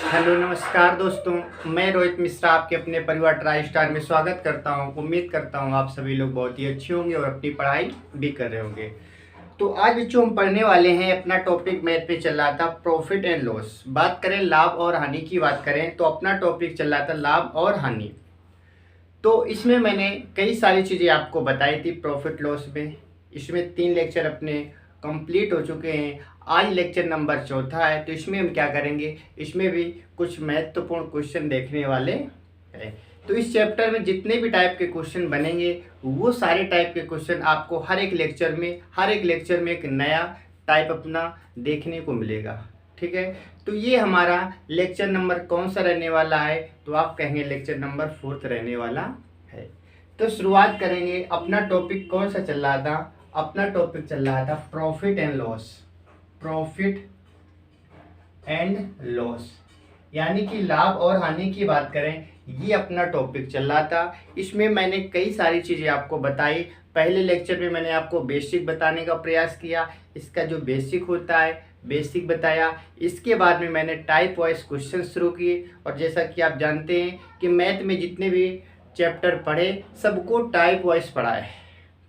Hello नमस्कार दोस्तों। मैं रोहित मिश्रा आपके अपने परिवार ट्राई स्टार में स्वागत करता हूं। उम्मीद करता हूं आप सभी लोग बहुत ही अच्छे होंगे और अपनी पढ़ाई भी कर रहे होंगे। तो आज बच्चों हम पढ़ने वाले हैं, अपना टॉपिक मैथ पे चल रहा था प्रॉफिट एंड लॉस। बात करें लाभ और हानि की बात करें तो अपना टॉपिक चल रहा था लाभ और हानि। तो इसमें मैंने कई सारी चीज़ें आपको बताई थी प्रॉफिट लॉस में। इसमें 3 लेक्चर अपने कंप्लीट हो चुके हैं। आज लेक्चर नंबर चौथा है, तो इसमें हम क्या करेंगे, इसमें भी कुछ महत्वपूर्ण क्वेश्चन देखने वाले हैं। तो इस चैप्टर में जितने भी टाइप के क्वेश्चन बनेंगे वो सारे टाइप के क्वेश्चन आपको हर एक लेक्चर में एक नया टाइप अपना देखने को मिलेगा। ठीक है, तो ये हमारा लेक्चर नंबर कौन सा रहने वाला है, तो आप कहेंगे लेक्चर नंबर 4 रहने वाला है। तो शुरुआत करेंगे। अपना टॉपिक कौन सा चल रहा था, अपना टॉपिक चल रहा था profit and loss. Profit and loss यानी कि लाभ और हानि की बात करें, ये अपना टॉपिक चल रहा था। इसमें मैंने कई सारी चीज़ें आपको बताई। पहले लेक्चर में मैंने आपको बेसिक बताने का प्रयास किया, इसका जो बेसिक होता है बेसिक बताया। इसके बाद में मैंने टाइप वाइज क्वेश्चन शुरू किए, और जैसा कि आप जानते हैं कि मैथ में जितने भी चैप्टर पढ़े सबको टाइप वाइज पढ़ा है।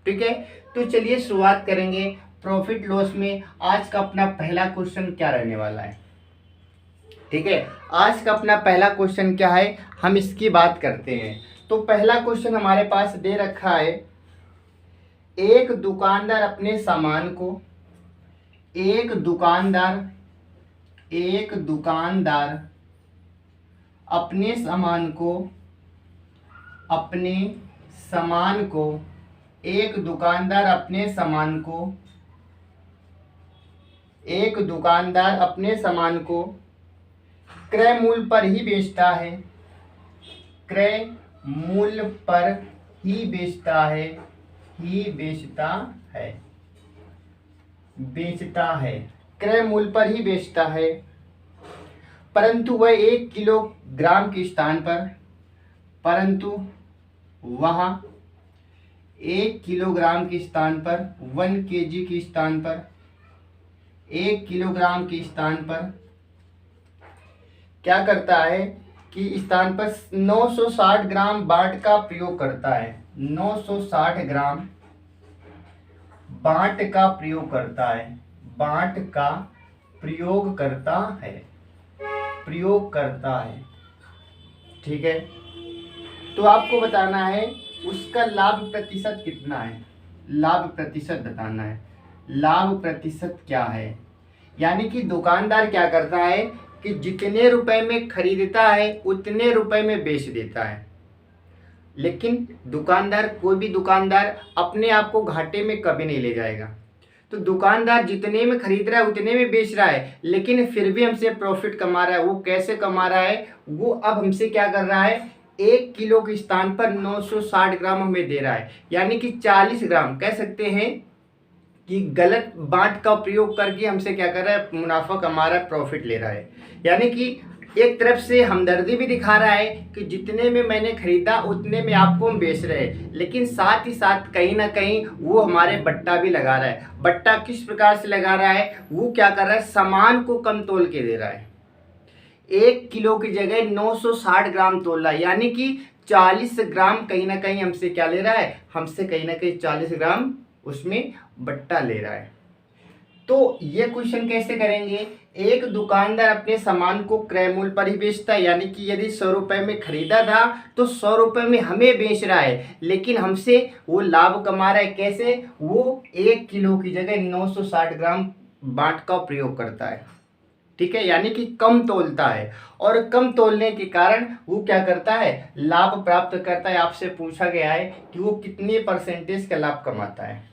ठीक है, तो चलिए शुरुआत करेंगे प्रॉफिट लॉस में। आज का अपना पहला क्वेश्चन क्या रहने वाला है, ठीक है, आज का अपना पहला क्वेश्चन क्या है, हम इसकी बात करते हैं। तो पहला क्वेश्चन हमारे पास दे रखा है, एक दुकानदार अपने सामान को एक दुकानदार अपने सामान को एक दुकानदार अपने सामान को क्रय मूल्य पर ही बेचता है। क्रय मूल्य पर ही बेचता है क्रय मूल्य पर ही बेचता है, परंतु वह 1 किलोग्राम के स्थान पर 1 किलोग्राम के स्थान पर 1 केजी के स्थान पर 1 किलोग्राम के स्थान पर क्या करता है कि स्थान पर 960 ग्राम बाट का प्रयोग करता है। 960 ग्राम बाट का प्रयोग करता है। ठीक है, तो आपको बताना है उसका लाभ प्रतिशत कितना है। लाभ प्रतिशत बताना है। लाभ प्रतिशत क्या है, यानी कि दुकानदार क्या करता है कि जितने रुपए में खरीदता है उतने रुपए में बेच देता है। लेकिन कोई भी दुकानदार अपने आप को घाटे में कभी नहीं ले जाएगा। तो दुकानदार जितने में खरीद रहा है उतने में बेच रहा है, लेकिन फिर भी हमसे प्रॉफिट कमा रहा है। वो कैसे कमा रहा है, वो अब हमसे क्या कर रहा है, 1 किलो के स्थान पर 960 ग्राम हमें दे रहा है, यानी कि 40 ग्राम कह सकते हैं कि गलत बाट का प्रयोग करके हमसे क्या कर रहा है, मुनाफा कमा रहा है, प्रॉफिट ले रहा है। यानी कि एक तरफ से हमदर्दी भी दिखा रहा है कि जितने में मैंने खरीदा उतने में आपको हम बेच रहे हैं, लेकिन साथ ही साथ कहीं ना कहीं वो हमारे बट्टा भी लगा रहा है। बट्टा किस प्रकार से लगा रहा है, वो क्या कर रहा है, सामान को कम तोल के दे रहा है। 1 किलो की जगह 960 ग्राम तोल रहा है, यानी कि 40 ग्राम कहीं ना कहीं हमसे क्या ले रहा है, हमसे कहीं ना कहीं 40 ग्राम उसमें बट्टा ले रहा है। तो ये क्वेश्चन कैसे करेंगे, एक दुकानदार अपने सामान को क्रय मूल्य पर ही बेचता है, यानी कि यदि 100 रुपए में खरीदा था तो 100 रुपए में हमें बेच रहा है, लेकिन हमसे वो लाभ कमा रहा है। कैसे, वो 1 किलो की जगह 960 ग्राम बाट का प्रयोग करता है। ठीक है, यानी कि कम तोलता है, और कम तोलने के कारण वो क्या करता है, लाभ प्राप्त करता है। आपसे पूछा गया है कि वो कितने परसेंटेज का लाभ कमाता है।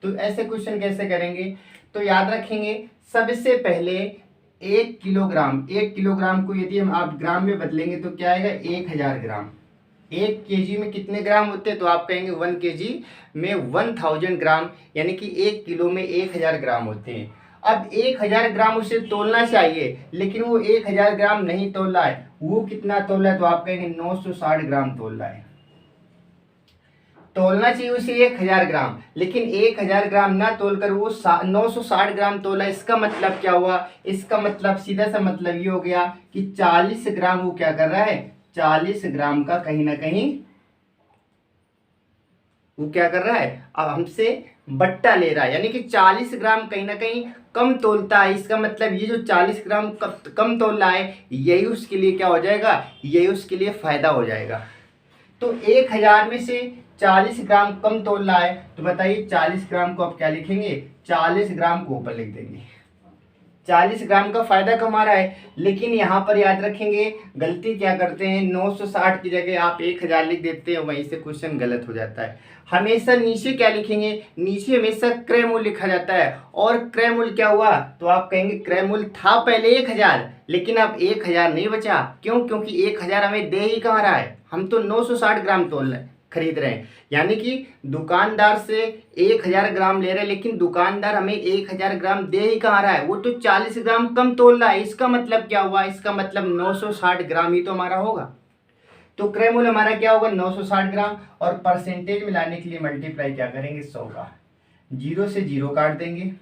तो ऐसे क्वेश्चन कैसे करेंगे, तो याद रखेंगे सबसे पहले 1 किलोग्राम को यदि हम आप ग्राम में बदलेंगे तो क्या आएगा, 1000 ग्राम। 1 केजी में कितने ग्राम होते हैं, तो आप कहेंगे 1 केजी में 1000 ग्राम, यानी कि 1 किलो में 1000 ग्राम होते हैं। अब 1000 ग्राम उसे तोलना चाहिए, लेकिन वो 1000 ग्राम नहीं तोल रहा है। वो कितना तोल रहा है, तो आप कहेंगे 960 ग्राम तोल रहा है। तोलना चाहिए उसे 1000 ग्राम, लेकिन 1000 ग्राम ना तोलकर वो 960 ग्राम तोला। इसका मतलब क्या हुआ? इसका मतलब सीधा सा मतलब ये हो गया कि 40 ग्राम वो क्या कर रहा है, 40 ग्राम का कहीं ना कहीं वो क्या कर रहा है, अब हमसे बट्टा ले रहा है, यानी कि 40 ग्राम कहीं ना कहीं कम तोलता है। इसका मतलब ये जो 40 ग्राम कम तोल रहा है, यही उसके लिए क्या हो जाएगा, यही उसके लिए फायदा हो जाएगा। तो 1000 में से 40 ग्राम कम तोल रहा है, तो बताइए 40 ग्राम को आप क्या लिखेंगे, 40 ग्राम को ऊपर लिख देंगे। 40 ग्राम का फायदा कमा रहा है, लेकिन यहाँ पर याद रखेंगे गलती क्या करते हैं, 960 की जगह आप 1000 लिख देते हैं, वहीं से क्वेश्चन गलत हो जाता है। हमेशा नीचे क्या लिखेंगे, नीचे हमेशा क्रय मूल्य लिखा जाता है। और क्रय मूल्य क्या हुआ, तो आप कहेंगे क्रय मूल्य था पहले 1000, लेकिन अब 1000 नहीं बचा। क्यों? क्योंकि 1000 हमें दे ही कहाँ रहा है, हम तो 960 ग्राम तोल खरीद रहे हैं। यानी कि दुकानदार से 1000 ग्राम ले रहे हैं, लेकिन दुकानदार हमें 1000 ग्राम दे ही कहाँ रहा है, वो तो 40 ग्राम कम तोल रहा है। इसका मतलब क्या हुआ, इसका मतलब 960 ग्राम ही तो हमारा होगा। तो क्रय मूल्य हमारा क्या होगा, 960 ग्राम। और परसेंटेज में लाने के लिए मल्टीप्लाई क्या करेंगे, 100 का, 0 से 0 काट देंगे।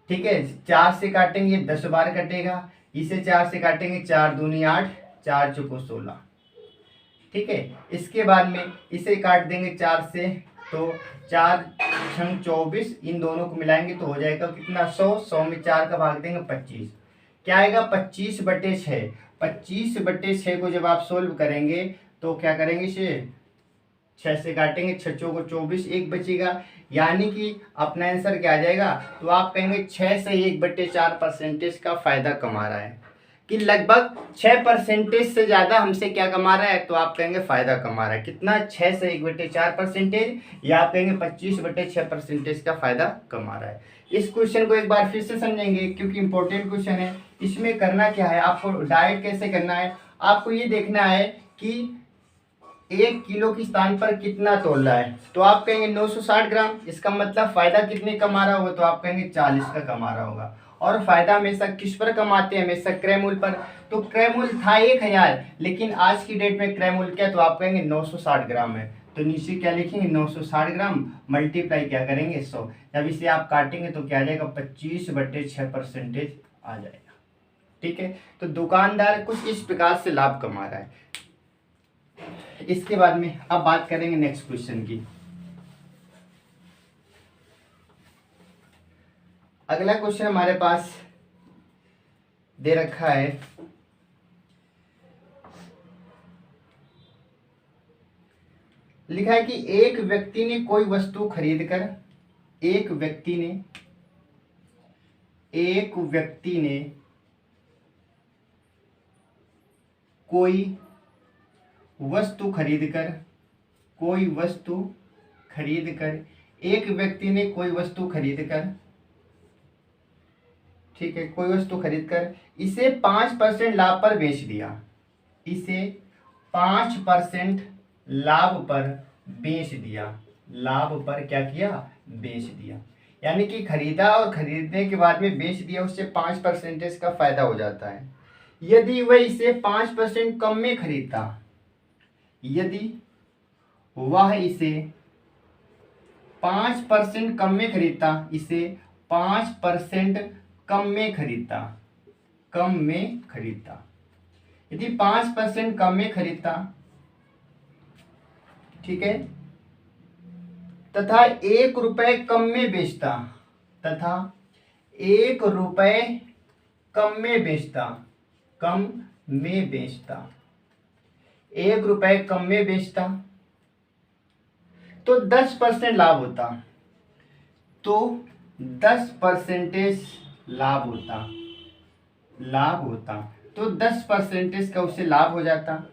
ठीक है, 4 से काटेंगे 10 बार कटेगा, इसे 4 से काटेंगे 4 दूनी 8, 4 चौको 16। ठीक है, इसके बाद में इसे काट देंगे 4 से, तो 4 छंग 24, इन दोनों को मिलाएंगे तो हो जाएगा कितना, 100। 100 में 4 का भाग देंगे 25, क्या आएगा 25/6। 25/6 को जब आप सोल्व करेंगे तो क्या करेंगे, इसे 6 से काटेंगे, 6 चौको 24, 1 बचेगा। यानी कि अपना आंसर क्या आ जाएगा, तो आप कहेंगे 6 से 1/4 परसेंटेज का फायदा कमा रहा है, कि लगभग 6% से ज़्यादा हमसे क्या कमा रहा है, तो आप कहेंगे फायदा कमा रहा है। कितना, 6 से 1/4%, या आप कहेंगे 25/6% का फायदा कमा रहा है। इस क्वेश्चन को एक बार फिर से समझेंगे, क्योंकि इंपॉर्टेंट क्वेश्चन है। इसमें करना क्या है, आपको डायरेक्ट कैसे करना है, आपको ये देखना है कि 1 किलो के स्थान पर कितना तोल रहा है। तो आप कहेंगे 960 ग्राम, इसका मतलब फायदा कितने कमा रहा होगा, तो आप कहेंगे 40 का कमा रहा होगा। और फायदा हमेशा किस पर कमाते हैं, हमेशा क्रय मूल्य पर। तो क्रय मूल्य था 1000, लेकिन आज की डेट में क्रय मूल्य क्या, तो आप कहेंगे 960 ग्राम है। तो नीचे क्या लिखेंगे, 960 ग्राम मल्टीप्लाई क्या करेंगे, 100। जब इसे आप काटेंगे तो क्या आ जाएगा, 25/6% आ जाएगा। ठीक है, तो दुकानदार कुछ इस प्रकार से लाभ कमा रहा है। इसके बाद में अब बात करेंगे नेक्स्ट क्वेश्चन की। अगला क्वेश्चन हमारे पास दे रखा है, लिखा है कि एक व्यक्ति ने कोई वस्तु खरीदकर, एक व्यक्ति ने कोई वस्तु खरीदकर, एक व्यक्ति ने कोई वस्तु खरीदकर, ठीक है, कोई वस्तु खरीदकर इसे 5% लाभ पर बेच दिया, इसे 5% लाभ पर बेच दिया, लाभ पर क्या किया, बेच दिया। यानी कि खरीदा और खरीदने के बाद में बेच दिया, उससे 5% का फायदा हो जाता है। यदि वह इसे 5% कम में खरीदता, यदि वह इसे 5% कम में खरीदता, इसे 5% कम में खरीदता, यदि 5% कम में खरीदता, ठीक है, तथा 1 रुपए कम में बेचता, तथा 1 रुपए कम में बेचता, 1 रुपए कम में बेचता, तो 10% लाभ होता, तो 10% लाभ होता, तो 10% का उससे लाभ हो जाता।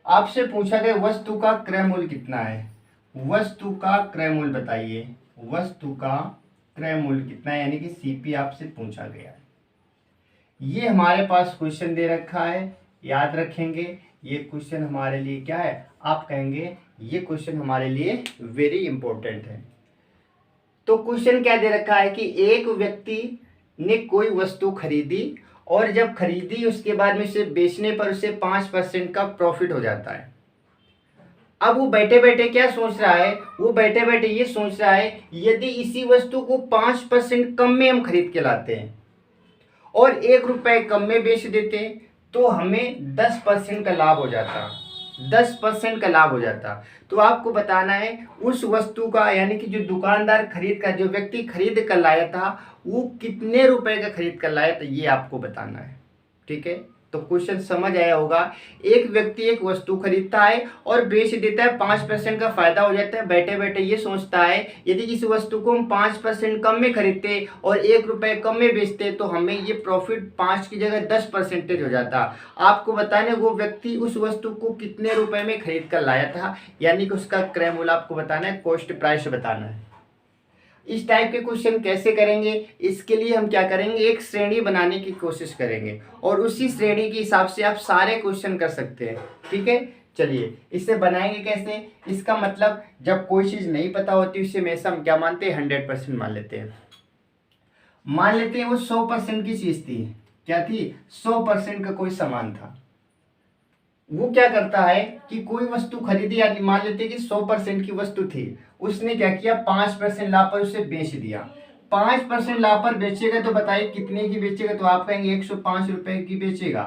आपसे पूछा गया वस्तु का क्रय मूल्य कितना है, वस्तु का क्रय मूल्य बताइए, वस्तु का क्रय मूल्य कितना है, यानी कि सीपी आपसे पूछा गया है। ये हमारे पास क्वेश्चन दे रखा है, याद रखेंगे ये क्वेश्चन हमारे लिए क्या है, आप कहेंगे ये क्वेश्चन हमारे लिए वेरी इंपॉर्टेंट है। तो क्वेश्चन क्या दे रखा है कि एक व्यक्ति ने कोई वस्तु खरीदी, और जब खरीदी उसके बाद में उसे बेचने पर उसे 5% का प्रॉफिट हो जाता है। अब वो बैठे बैठे क्या सोच रहा है, वो बैठे बैठे ये सोच रहा है यदि इसी वस्तु को 5% कम में हम खरीद के लाते हैं और 1 रुपए कम में बेच देते तो हमें 10% का लाभ हो जाता, 10% का लाभ हो जाता। तो आपको बताना है उस वस्तु का, यानी कि जो दुकानदार खरीद कर, जो व्यक्ति खरीद कर लाया था वो कितने रुपए का खरीद कर लाया था, ये आपको बताना है। ठीक है, तो क्वेश्चन समझ आया होगा। एक व्यक्ति एक वस्तु खरीदता है और बेच देता है, 5% का फायदा हो जाता है। बैठे बैठे ये सोचता है यदि इस वस्तु को हम 5% कम में खरीदते और 1 रुपए कम में बेचते तो हमें ये प्रॉफिट 5 की जगह 10% हो जाता। आपको बताने वो व्यक्ति उस वस्तु को कितने रुपए में खरीद कर लाया था, यानी कि उसका क्रय मूल्य आपको बताना है, कॉस्ट प्राइस बताना है। इस टाइप के क्वेश्चन कैसे करेंगे, इसके लिए हम क्या करेंगे, एक श्रेणी बनाने की कोशिश करेंगे और उसी श्रेणी के हिसाब से आप सारे क्वेश्चन कर सकते हैं। ठीक है, चलिए इसे बनाएंगे कैसे। इसका मतलब जब कोई चीज़ नहीं पता होती उसे हमेशा हम क्या मानते हैं, 100% मान लेते हैं। मान लेते हैं वो 100% की चीज़ थी। क्या थी, 100% का कोई सामान था। वो क्या करता है कि कोई वस्तु खरीदी, यानी मान लेते हैं कि 100% की वस्तु थी, उसने क्या किया, 5% लाभ पर उसे बेच दिया। 5% लाभ पर बेचेगा तो बताइए कितने की बेचेगा, तो आप कहेंगे 105 रुपए की बेचेगा।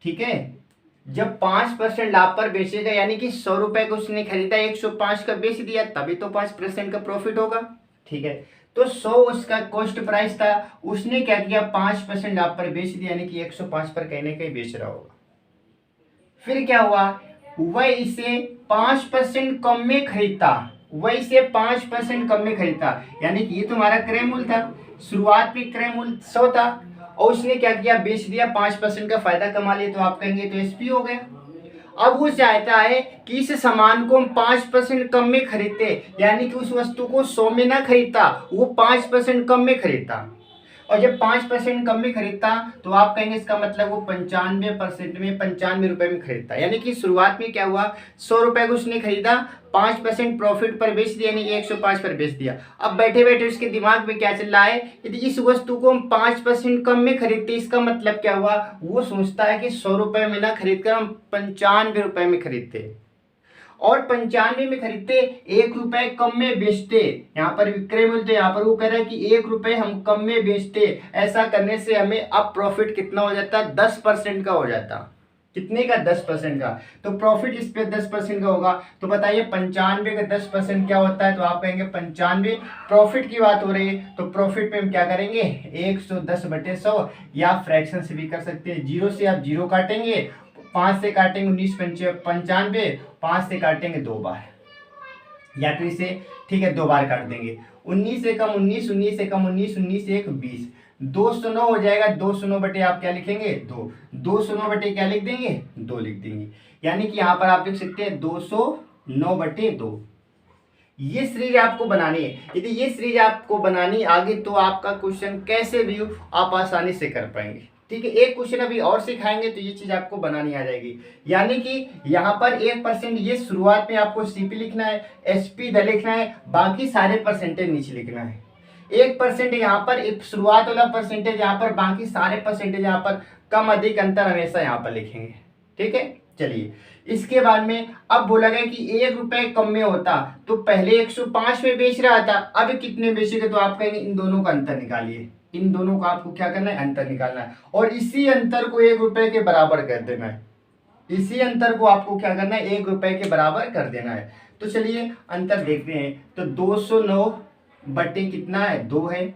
ठीक है, जब 5% लाभ पर बेचेगा यानी कि 100 रुपए को उसने खरीदा, 105 का बेच दिया, तभी तो 5% का प्रॉफिट होगा। ठीक है, तो 100 उसका कॉस्ट प्राइस था, उसने क्या किया, 5% लाभ पर बेच दिया, यानी कि 105 पर कहीं ना कहीं बेच रहा होगा। फिर क्या हुआ, वह इसे 5% कम में खरीदता, वह इसे 5% कम में खरीदता, यानी कि ये तुम्हारा क्रय मूल्य था, शुरुआत में क्रय मूल्य 100 था और उसने क्या किया, बेच दिया, 5% का फायदा कमा लिया, तो आप कहेंगे तो एसपी हो गया। अब वो चाहता है कि इस सामान को हम 5% कम में खरीदते, यानी कि उस वस्तु को 100 में ना खरीदता, वो 5% कम में खरीदता, और जब 5% कम में खरीदता तो आप कहेंगे इसका मतलब वो 95% में, 95 रुपए में खरीदता। यानी कि शुरुआत में क्या हुआ, 100 रुपए को उसने खरीदा, 5% प्रॉफिट पर बेच दिया, यानी 105 पर बेच दिया। अब बैठे बैठे उसके दिमाग में क्या चल रहा है, यदि इस वस्तु को हम 5% कम में खरीदते, इसका मतलब क्या हुआ, वो सोचता है कि 100 रुपए में ना खरीद कर हम 95 रुपए में खरीदते और 95 में खरीदते, 1 रुपए कम में बेचते। यहाँ पर विक्रय मूल्य, तो यहाँ पर वो कह रहा है कि 1 रुपए हम कम में बेचते। ऐसा करने से हमें अब प्रॉफिट कितना हो जाता, 10% का हो जाता। कितने का, 10% का। तो प्रॉफिट इस पे 10% का होगा। तो बताइए 95 का 10% क्या होता है, तो आप कहेंगे 95। प्रॉफिट की बात हो रही है तो प्रॉफिट पे हम क्या करेंगे, 110/100, या फ्रैक्शन से भी कर सकते हैं। 0 से आप 0 काटेंगे, 5 से काटेंगे 19 95, 5 से काटेंगे 2 बार, या फिर इसे ठीक है 2 बार काट देंगे। 19 से कम 19, 19 से कम 19, 19 से 1 20, 209 हो जाएगा। 209 बटे आप क्या लिखेंगे, 2, 209 बटे क्या लिख देंगे, 2 लिख देंगे। यानी कि यहाँ पर आप लिख सकते हैं 209/2। ये सीरीज आपको बनानी है। यदि ये सीरीज आपको बनानी आगे तो आपका क्वेश्चन कैसे भी हो आप आसानी से कर पाएंगे। ठीक है, एक क्वेश्चन अभी और सिखाएंगे तो ये चीज आपको बनानी आ जाएगी। यानी कि यहाँ पर 1% ये शुरुआत में आपको सीपी लिखना है, एसपी इधर लिखना है, बाकी सारे परसेंटेज नीचे लिखना है। 1% यहाँ पर एक शुरुआत वाला परसेंटेज, यहाँ पर बाकी सारे परसेंटेज, यहाँ पर कम अधिक अंतर हमेशा यहाँ पर लिखेंगे। ठीक है, चलिए इसके बाद में अब बोला गया कि 1 रुपए कम में होता, तो पहले 105 में बेच रहा था, अब कितने बेचेगा, तो आप कहेंगे इन दोनों का अंतर निकालिए। इन दोनों का आपको क्या करना है, अंतर निकालना है और इसी अंतर को 1 रुपए के बराबर कर देना है। इसी अंतर को आपको क्या करना है, 1 रुपए के बराबर कर देना है। तो चलिए अंतर देखते हैं। तो 209 बटे कितना है, 2 है,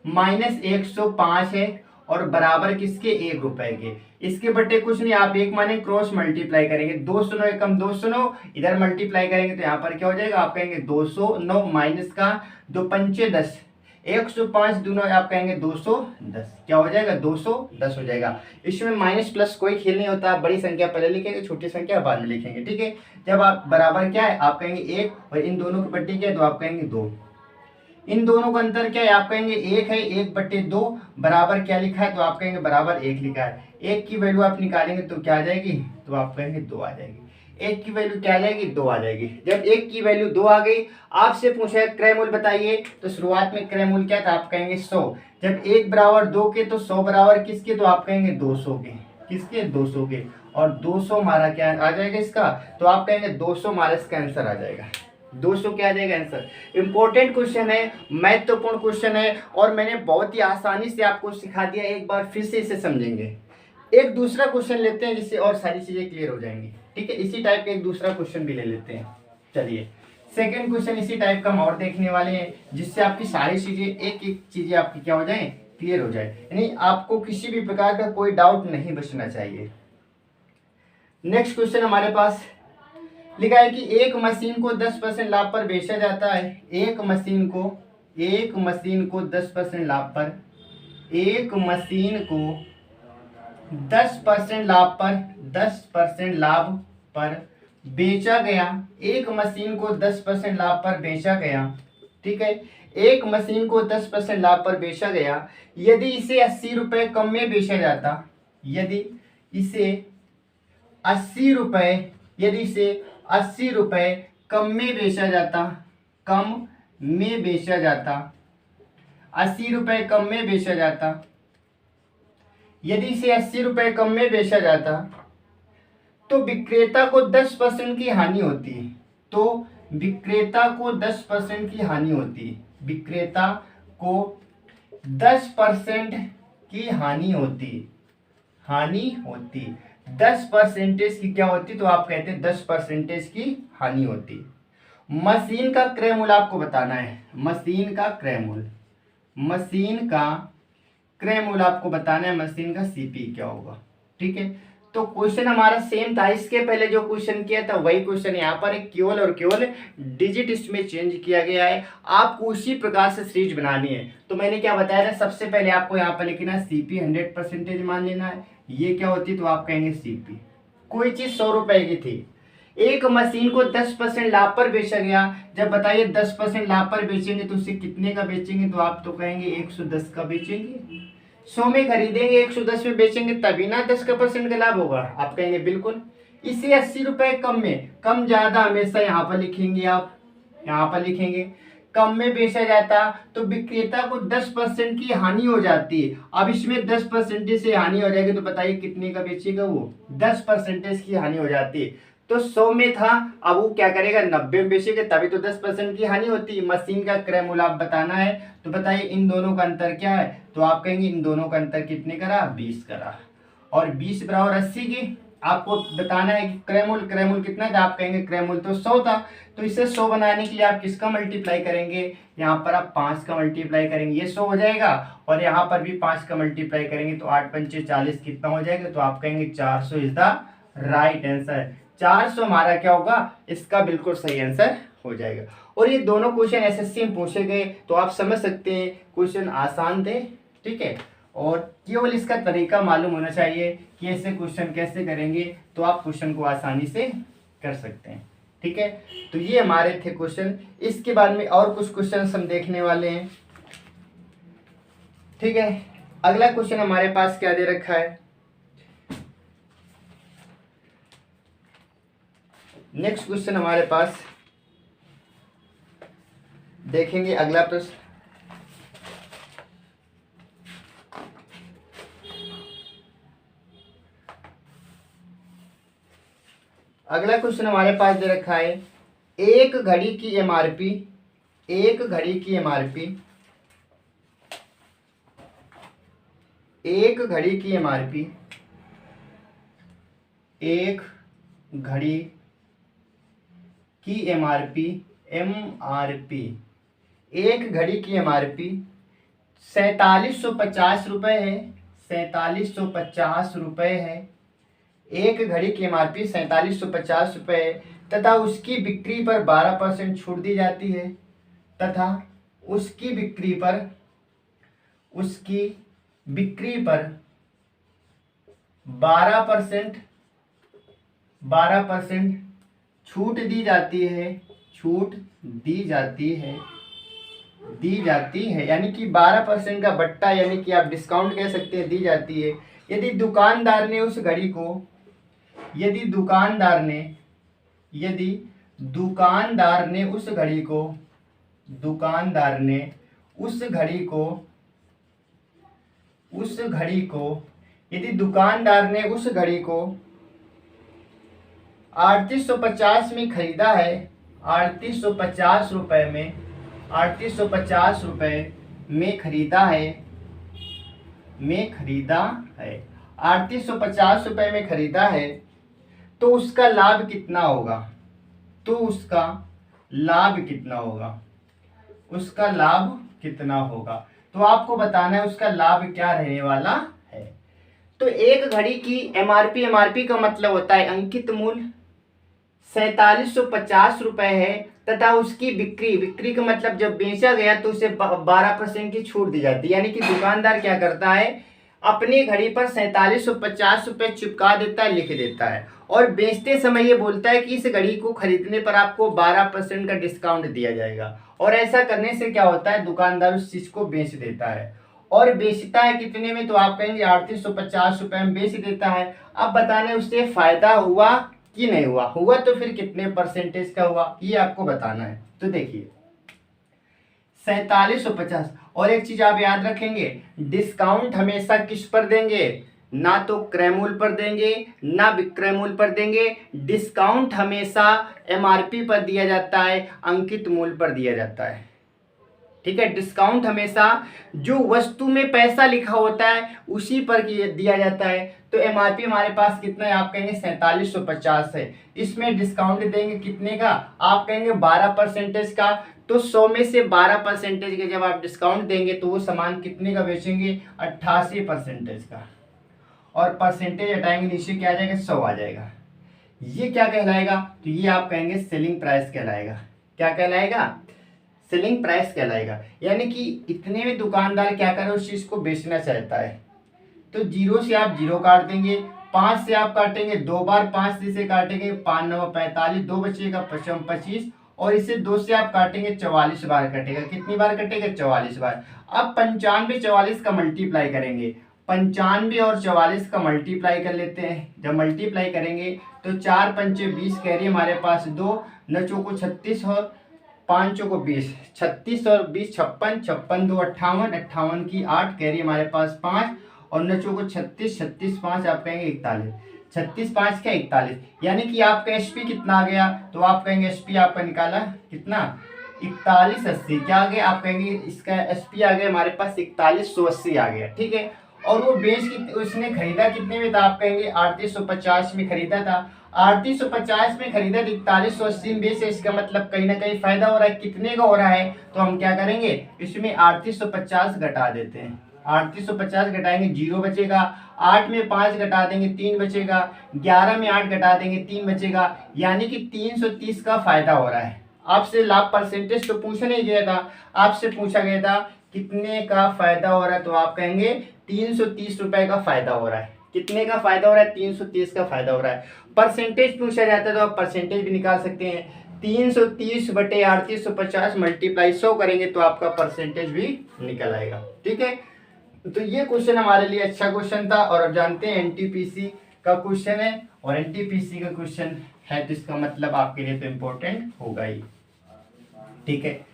माइनस 105 है और बराबर किसके, 1 रुपए के। इसके बटे कुछ नहीं, आप एक माने क्रॉस मल्टीप्लाई करेंगे, 209 एकम 209, इधर मल्टीप्लाई करेंगे तो यहाँ पर क्या हो जाएगा, आप कहेंगे 209 माइनस का 2 पंचे 10, 105 दूनो आप कहेंगे 210, क्या हो जाएगा, 210 हो जाएगा। इसमें माइनस प्लस कोई खेल नहीं होता, बड़ी संख्या पहले लिखेंगे, छोटी संख्या बाद में लिखेंगे। ठीक है, जब आप बराबर क्या है, आप कहेंगे 1 और इन दोनों की बट्टी क्या है, तो आप कहेंगे 2। इन दोनों का अंतर क्या है, आप कहेंगे 1 है, 1/2 बराबर क्या लिखा है, तो आप कहेंगे बराबर 1 लिखा है। 1 की वैल्यू आप निकालेंगे तो क्या आ जाएगी, तो आप कहेंगे 2 आ जाएगी। 1 की वैल्यू क्या आ जाएगी, 2 आ जाएगी। जब 1 की वैल्यू 2 आ गई, आपसे पूछा है क्रय मूल्य बताइए, तो शुरुआत में क्रय मूल्य क्या था, आप कहेंगे 100। जब 1 बराबर 2 के तो 100 बराबर किसके, तो आप कहेंगे 200 के। किसके, 200 के। और 200 हमारा क्या आ जाएगा इसका, तो आप कहेंगे 200 हमारा इसका आंसर आ जाएगा। 200 क्या आ जाएगा आंसर। इंपॉर्टेंट क्वेश्चन है, महत्वपूर्ण क्वेश्चन है, और मैंने बहुत ही आसानी से आपको सिखा दिया। एक बार फिर से इसे समझेंगे। एक दूसरा क्वेश्चन लेते हैं जिससे और सारी चीजें क्लियर हो जाएंगी। ठीक है, इसी टाइप का एक दूसरा क्वेश्चन भी ले लेते हैं। चलिए सेकंड क्वेश्चन इसी टाइप का हम और देखने वाले हैं, जिससे आपकी सारी चीजें एक एक चीजें आपकी क्या हो जाए, क्लियर हो जाए, यानी आपको किसी भी प्रकार का कोई डाउट नहीं बचना चाहिए। नेक्स्ट क्वेश्चन हमारे पास लिखा है कि एक मशीन को 10% लाभ पर बेचा जाता है। एक मशीन को 10% लाभ पर, एक मशीन को 10% लाभ पर, 10% लाभ पर बेचा गया। एक मशीन को 10% लाभ पर बेचा गया। ठीक है, एक मशीन को 10% लाभ पर बेचा गया। यदि इसे 80 रुपए कम में बेचा जाता, यदि इसे 80 रुपए, यदि इसे 80 रुपए कम में बेचा जाता, कम में बेचा जाता, 80 रुपए कम में बेचा जाता, यदि इसे 80 रुपए कम में बेचा जाता तो विक्रेता को 10% की हानि होती है। तो विक्रेता को 10% की हानि होती है, विक्रेता को 10% की हानि होती, हानि होती, 10% की क्या होती, तो आप कहते हैं 10% की हानि होती। मशीन का क्रय मूल्य आपको बताना है, मशीन का क्रय मूल्य, मशीन का क्रय मूल्य आपको बताना है, मशीन का सीपी क्या होगा। ठीक है, तो क्वेश्चन हमारा सेम था, इसके पहले जो क्वेश्चन किया था वही क्वेश्चन यहाँ पर केवल और केवल डिजिट इसमें चेंज किया गया है। आपको उसी प्रकार से सीरीज बनानी है। तो मैंने क्या बताया था, सबसे पहले आपको यहाँ पर लिखना है सीपी 100% मान लेना है। ये क्या होती, तो आप कहेंगे सीपी, कोई चीज 100 रुपए की थी, एक मशीन को 10% लाभ पर बेचा गया। जब बताइए 10% लाभ पर बेचेंगे तो उसे कितने का बेचेंगे, तो आप तो कहेंगे 110 का बेचेंगे। 100 में खरीदेंगे 110 में बेचेंगे तभी ना 10% का लाभ होगा, आप कहेंगे बिल्कुल। इसे 80 रुपए कम में, कम ज्यादा हमेशा यहाँ पर लिखेंगे, आप यहाँ पर लिखेंगे। कम में बेचा जाता तो विक्रेता को 10% की हानि हो जाती है। अब इसमें 10% से हानि हो जाएगी तो बताइए कितने का बेचेगा वो, 10% की हानि हो जाती है। तो 100 में था, अब वो क्या करेगा 90 में बेचेगा, तभी तो 10% की हानि होती है। मशीन का क्रय मूल्य आप बताना है, तो बताइए इन दोनों का अंतर क्या है, तो आप कहेंगे इन दोनों का अंतर कितने करा, 20 करा। और 20 बराबर 80 की आपको बताना है कि क्रय मूल्य कितना था, आप कहेंगे क्रय मूल्य तो 100 था। तो इसे 100 बनाने के लिए आप किसका मल्टीप्लाई करेंगे, यहाँ पर आप 5 का मल्टीप्लाई करेंगे, ये 100 हो जाएगा, और यहाँ पर भी 5 का मल्टीप्लाई करेंगे तो 8 पंचे 40 कितना हो जाएगा, तो आप कहेंगे 400 इज द राइट आंसर। 400 हमारा क्या होगा, इसका बिल्कुल सही आंसर हो जाएगा। और ये दोनों क्वेश्चन एसएससी में पूछे गए, तो आप समझ सकते हैं क्वेश्चन आसान थे। ठीक है, और केवल इसका तरीका मालूम होना चाहिए कि ऐसे क्वेश्चन कैसे करेंगे, तो आप क्वेश्चन को आसानी से कर सकते हैं। ठीक है, तो ये हमारे थे क्वेश्चन। इसके बाद में और कुछ क्वेश्चन हम देखने वाले हैं। ठीक है, अगला क्वेश्चन हमारे पास क्या दे रखा है, नेक्स्ट क्वेश्चन हमारे पास देखेंगे। अगला प्रश्न, अगला क्वेश्चन हमारे पास दे रखा है, एक घड़ी की एमआरपी, एक घड़ी की एमआरपी, एक घड़ी की एमआरपी, एक घड़ी की एमआरपी, एमआरपी, एक घड़ी की एमआरपी 4750 रुपये है, 4750 रुपये है। एक घड़ी की एमआरपी 4750 रुपये है तथा उसकी बिक्री पर 12% छूट दी जाती है, तथा उसकी बिक्री पर, उसकी बिक्री पर 12% छूट दी जाती है, छूट दी जाती है, दी जाती है, यानी कि 12% का बट्टा, यानी कि आप डिस्काउंट कह सकते हैं, दी जाती है। यदि दुकानदार ने उस घड़ी को, यदि दुकानदार ने, यदि दुकानदार ने उस घड़ी को, दुकानदार ने उस घड़ी को, उस घड़ी को, यदि दुकानदार ने उस घड़ी को 3850 में खरीदा है, 3850 रुपये में, 3850 रुपये में खरीदा है, 3850 रुपये में खरीदा है, तो उसका लाभ कितना होगा? तो उसका लाभ कितना होगा? उसका लाभ कितना होगा? तो आपको बताना है उसका लाभ क्या रहने वाला है। तो एक घड़ी की एमआरपी का मतलब होता है अंकित मूल्य 4750 रुपये है, तथा उसकी बिक्री का मतलब जब बेचा गया तो उसे 12% की छूट दी जाती है। यानी कि दुकानदार क्या करता है, अपनी घड़ी पर 4750 रुपये चिपका देता है, लिख देता है, और बेचते समय ये बोलता है कि इस घड़ी को खरीदने पर आपको 12% का डिस्काउंट दिया जाएगा। और ऐसा करने से क्या होता है, दुकानदार उस चीज को बेच देता है, और बेचता है कितने में? तो आप कहेंगे 3850 रुपये में बेच देता है। अब बताने उससे फायदा हुआ कि नहीं हुआ? हुआ तो फिर कितने परसेंटेज का हुआ, ये आपको बताना है। तो देखिए 4750, और एक चीज आप याद रखेंगे, डिस्काउंट हमेशा किस पर देंगे? ना तो क्रय मूल्य पर देंगे, ना विक्रय मूल्य पर देंगे। डिस्काउंट हमेशा एमआरपी पर दिया जाता है, अंकित मूल्य पर दिया जाता है। ठीक है, डिस्काउंट हमेशा जो वस्तु में पैसा लिखा होता है उसी पर दिया जाता है। तो एमआरपी हमारे पास कितना है? आप कहेंगे 4750 है। इसमें डिस्काउंट देंगे कितने का? आप कहेंगे 12% का। तो 100 में से 12% के जब आप डिस्काउंट देंगे तो वो सामान कितने का बेचेंगे? 88% का। और परसेंटेज हटाएंगे, नीचे क्या आ जाएगा? 100 आ जाएगा। ये क्या कहलाएगा? तो ये आप कहेंगे सेलिंग प्राइस कहलाएगा। क्या कहलाएगा? सेलिंग प्राइस कहलाएगा। यानी कि इतने में दुकानदार क्या करे, उस चीज को बेचना चाहता है। तो 0 से आप 0 काट देंगे, 5 से आप काटेंगे 2 बार, 5 से काटेंगे 5 9 45, 2 बचेगा 25, और इसे 2 से आप काटेंगे 44 बार कटेगा। कितनी बार कटेगा? 44 बार। अब 95 44 का मल्टीप्लाई करेंगे, 95 और 44 का मल्टीप्लाई कर लेते हैं। जब मल्टीप्लाई करेंगे तो 4 पंचे 20 कैरी हमारे पास 2, 9 चौको 36 और 5 चौको 20, 36 और 20 56, 56 2 58, 58 की 8 कैरी हमारे पास 5, और 9 चौको 36, 36 5 आप कहेंगे 41, 36 5 क्या 41। यानी कि आपका एसपी कितना आ गया? तो आप कहेंगे एसपी आपका निकाला कितना? 4180। क्या आ गया? आप कहेंगे इसका एसपी आ गया हमारे पास 4180 आ गया। ठीक है, और वो उसने खरीदा कितने में था? आप कहेंगे 3850 में खरीदा था। 3850 में खरीदा, 4180 में बेचे। इसका मतलब कहीं ना कहीं फायदा हो रहा है। कितने का हो रहा है? तो हम क्या करेंगे, इसमें 3850 घटा देते हैं। 3850 घटाएंगे 0 बचेगा, 8 में 5 घटा देंगे 3 बचेगा, 11 में 8 घटा देंगे 3 बचेगा। यानी कि 330 का फायदा हो रहा है। आपसे लाभ परसेंटेज तो पूछा नहीं गया था, आपसे पूछा गया था कितने का फायदा हो रहा है। तो आप कहेंगे 330 रुपए का फायदा हो रहा है। कितने का फायदा हो रहा है? 330 का फायदा हो रहा है। परसेंटेज पूछा जाता है तो आप परसेंटेज भी निकाल सकते हैं। 330 बटे 3850 मल्टीप्लाई 100 करेंगे तो आपका परसेंटेज भी निकल आएगा। ठीक है, तो ये क्वेश्चन हमारे लिए अच्छा क्वेश्चन था, और अब जानते हैं एनटीपीसी का क्वेश्चन है, और एनटीपीसी का क्वेश्चन है तो इसका मतलब आपके लिए तो इम्पोर्टेंट होगा ही। ठीक है,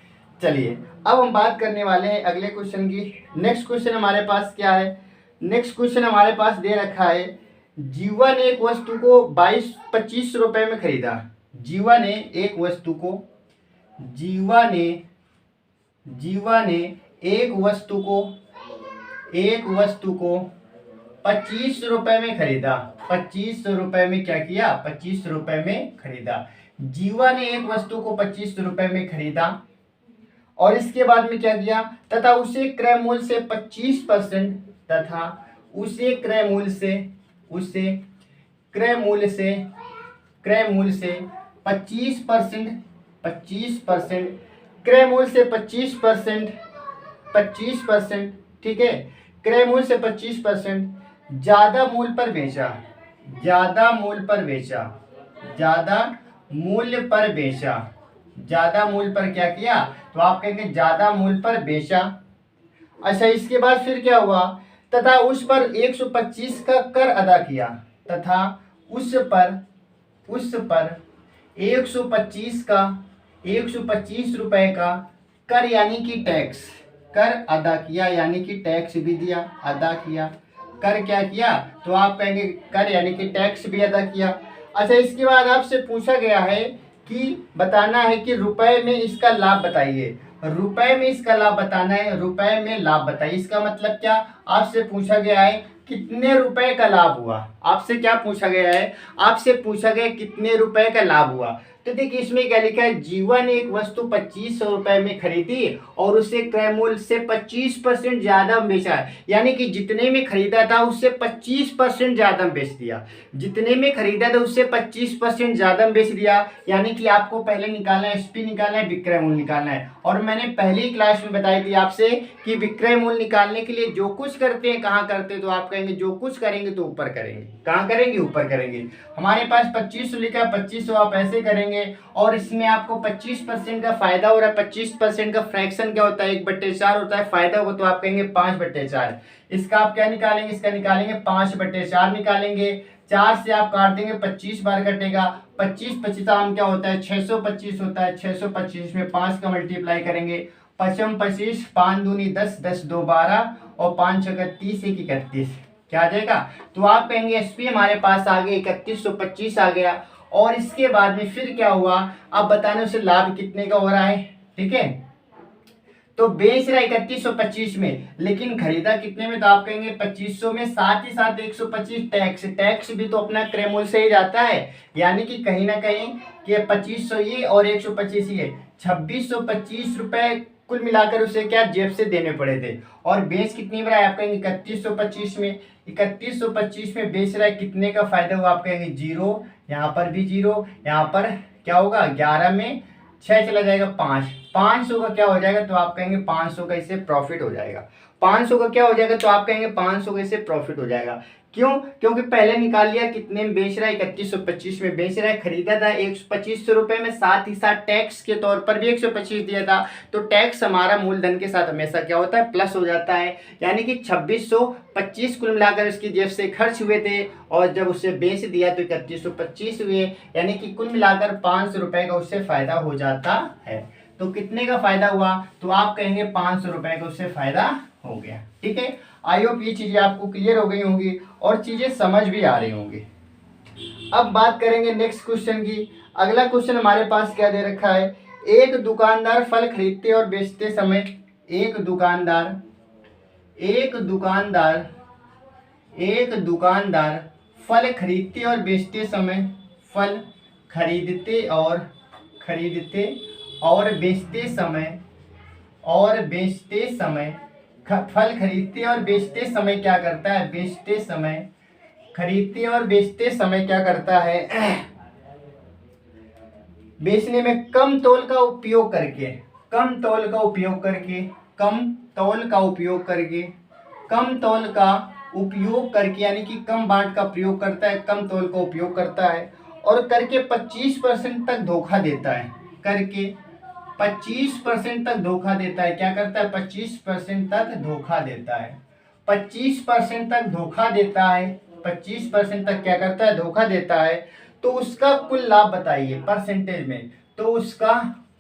चलिए अब हम बात करने वाले हैं अगले क्वेश्चन की। नेक्स्ट क्वेश्चन हमारे पास क्या है? नेक्स्ट क्वेश्चन हमारे पास दे रखा है, जीवा ने एक वस्तु को 22-25 रुपए में खरीदा। जीवा ने एक वस्तु को, जीवा ने एक वस्तु को 25 रुपए में खरीदा। 25 रुपए में क्या किया? 25 रुपए में खरीदा। जीवा ने एक वस्तु को 25 रुपए में खरीदा, और इसके बाद में क्या किया? तथा उसे क्रय मूल्य से 25%, तथा उसे क्रय मूल्य से 25%, क्रय मूल्य से 25%, ठीक है, क्रय मूल्य से 25% ज्यादा मूल्य पर बेचा। ज्यादा मूल्य पर क्या किया? तो आप कहेंगे ज्यादा मूल्य पर बेचा। अच्छा, इसके बाद फिर क्या हुआ? तथा उस पर 125 का कर अदा किया। तथा उस पर 125 रुपए का कर यानी कि टैक्स, कर अदा किया, यानी कि टैक्स भी दिया, अदा किया। कर क्या किया? तो आप कहेंगे कर यानी कि टैक्स भी अदा किया। अच्छा, इसके बाद आपसे पूछा गया है कि बताना है कि रुपए में इसका लाभ बताइए। रुपए में इसका लाभ बताना है, रुपए में लाभ बताइए। इसका मतलब क्या, आपसे पूछा गया है कितने रुपए का लाभ हुआ। आपसे क्या पूछा गया है, आपसे पूछा गया कितने रुपए का लाभ हुआ। तो देखिए इसमें क्या लिखा है, जीवन ने एक वस्तु 2500 रुपए में खरीदी और उसे क्रय मूल्य से 25% ज्यादा बेचा, यानी कि जितने में खरीदा था उससे 25% ज्यादा बेच दिया। जितने में खरीदा था उससे 25% ज्यादा बेच दिया, यानी कि आपको पहले निकालना है एसपी, निकालना है विक्रय मूल्य निकालना है। और मैंने पहली क्लास में बताई थी आपसे कि विक्रय मूल्य निकालने के लिए जो कुछ करते हैं कहाँ करते हैं, तो आप कहेंगे जो कुछ करेंगे तो ऊपर करेंगे। कहाँ करेंगे, ऊपर करेंगे। हमारे पास 2500 लिखा है, 2500 आप ऐसे करेंगे और इसमें आपको 25% का फायदा हो रहा है। 25% का फ्रैक्शन क्या होता है, 1/4 होता है। फायदा हो तो आप कहेंगे 5/4। इसका आप क्या निकालेंगे, इसका निकालेंगे 5/4 निकालेंगे। 4 से आप काट देंगे, 25 बार कटेगा। 25 25 क्या होता है, 625 होता है। 625 में 5 का मल्टीप्लाई करेंगे, 5 25, 5 दूनी 10, 10 2 12 और 5 6 30, 1 31, क्या आ जाएगा। तो आप कहेंगे एसपी हमारे पास आ गए 3125 आ गया। और इसके बाद में फिर क्या हुआ, अब बताने उसे लाभ कितने का हो रहा है। ठीक है, तो बेच रहा है 3125 में, लेकिन खरीदा कितने में, तो आप कहेंगे 2500 में। साथ ही साथ 125 टैक्स, टैक्स भी तो अपना क्रय मूल्य से ही जाता है, यानी कि कहीं ना कहीं कि 2500 ये और 125 ये, 2625 रुपए कुल मिलाकर उसे क्या जेब से देने पड़े थे। और बेच कितनी में रहा है, आप कहेंगे 3125 में। 3125 में बेच रहा है, कितने का फायदा हुआ, आप कहेंगे 0, यहाँ पर भी 0, यहाँ पर क्या होगा, 11 में 6 चला जाएगा 5, 500 का क्या हो जाएगा, तो आप कहेंगे 500 का इससे प्रॉफिट हो जाएगा। 500 का क्या हो जाएगा, तो आप कहेंगे 500 का इससे प्रॉफिट हो जाएगा। क्यों, क्योंकि पहले निकाल लिया कितने में बेच रहा है, 3125 में बेच रहा है। खरीदा था 125 रुपए में, साथ ही साथ टैक्स के तौर पर भी 125 दिया था। तो टैक्स हमारा मूलधन के साथ हमेशा क्या होता है, प्लस हो जाता है। यानी कि 2625 कुल मिलाकर इसकी जेब से खर्च हुए थे और जब उससे बेच दिया तो 3125 हुए, यानी कि कुल मिलाकर 500 रुपए का उससे फायदा हो जाता है। तो कितने का फायदा हुआ, तो आप कहेंगे 500 रुपए का उससे फायदा हो गया। ठीक है, आई होप ये चीजें आपको क्लियर हो गई होंगी और चीजें समझ भी आ रही होंगी। अब बात करेंगे नेक्स्ट क्वेश्चन की। अगला क्वेश्चन हमारे पास क्या दे रखा है, एक दुकानदार फल खरीदते और बेचते समय, एक दुकानदार फल खरीदते और बेचते समय, फल खरीदते और बेचते समय फल खरीदते और बेचते समय क्या करता है, खरीदते और बेचते समय क्या करता है, बेचने में कम तौल का उपयोग करके यानी कि कम बाट का प्रयोग करता है, कम तौल का उपयोग करता है और करके 25% तक धोखा देता है, करके 25% तक धोखा देता है। क्या करता है, 25% तक धोखा देता है। 25% तक धोखा देता है, 25% तक क्या करता है, धोखा देता है। तो उसका कुल लाभ बताइए परसेंटेज में। तो उसका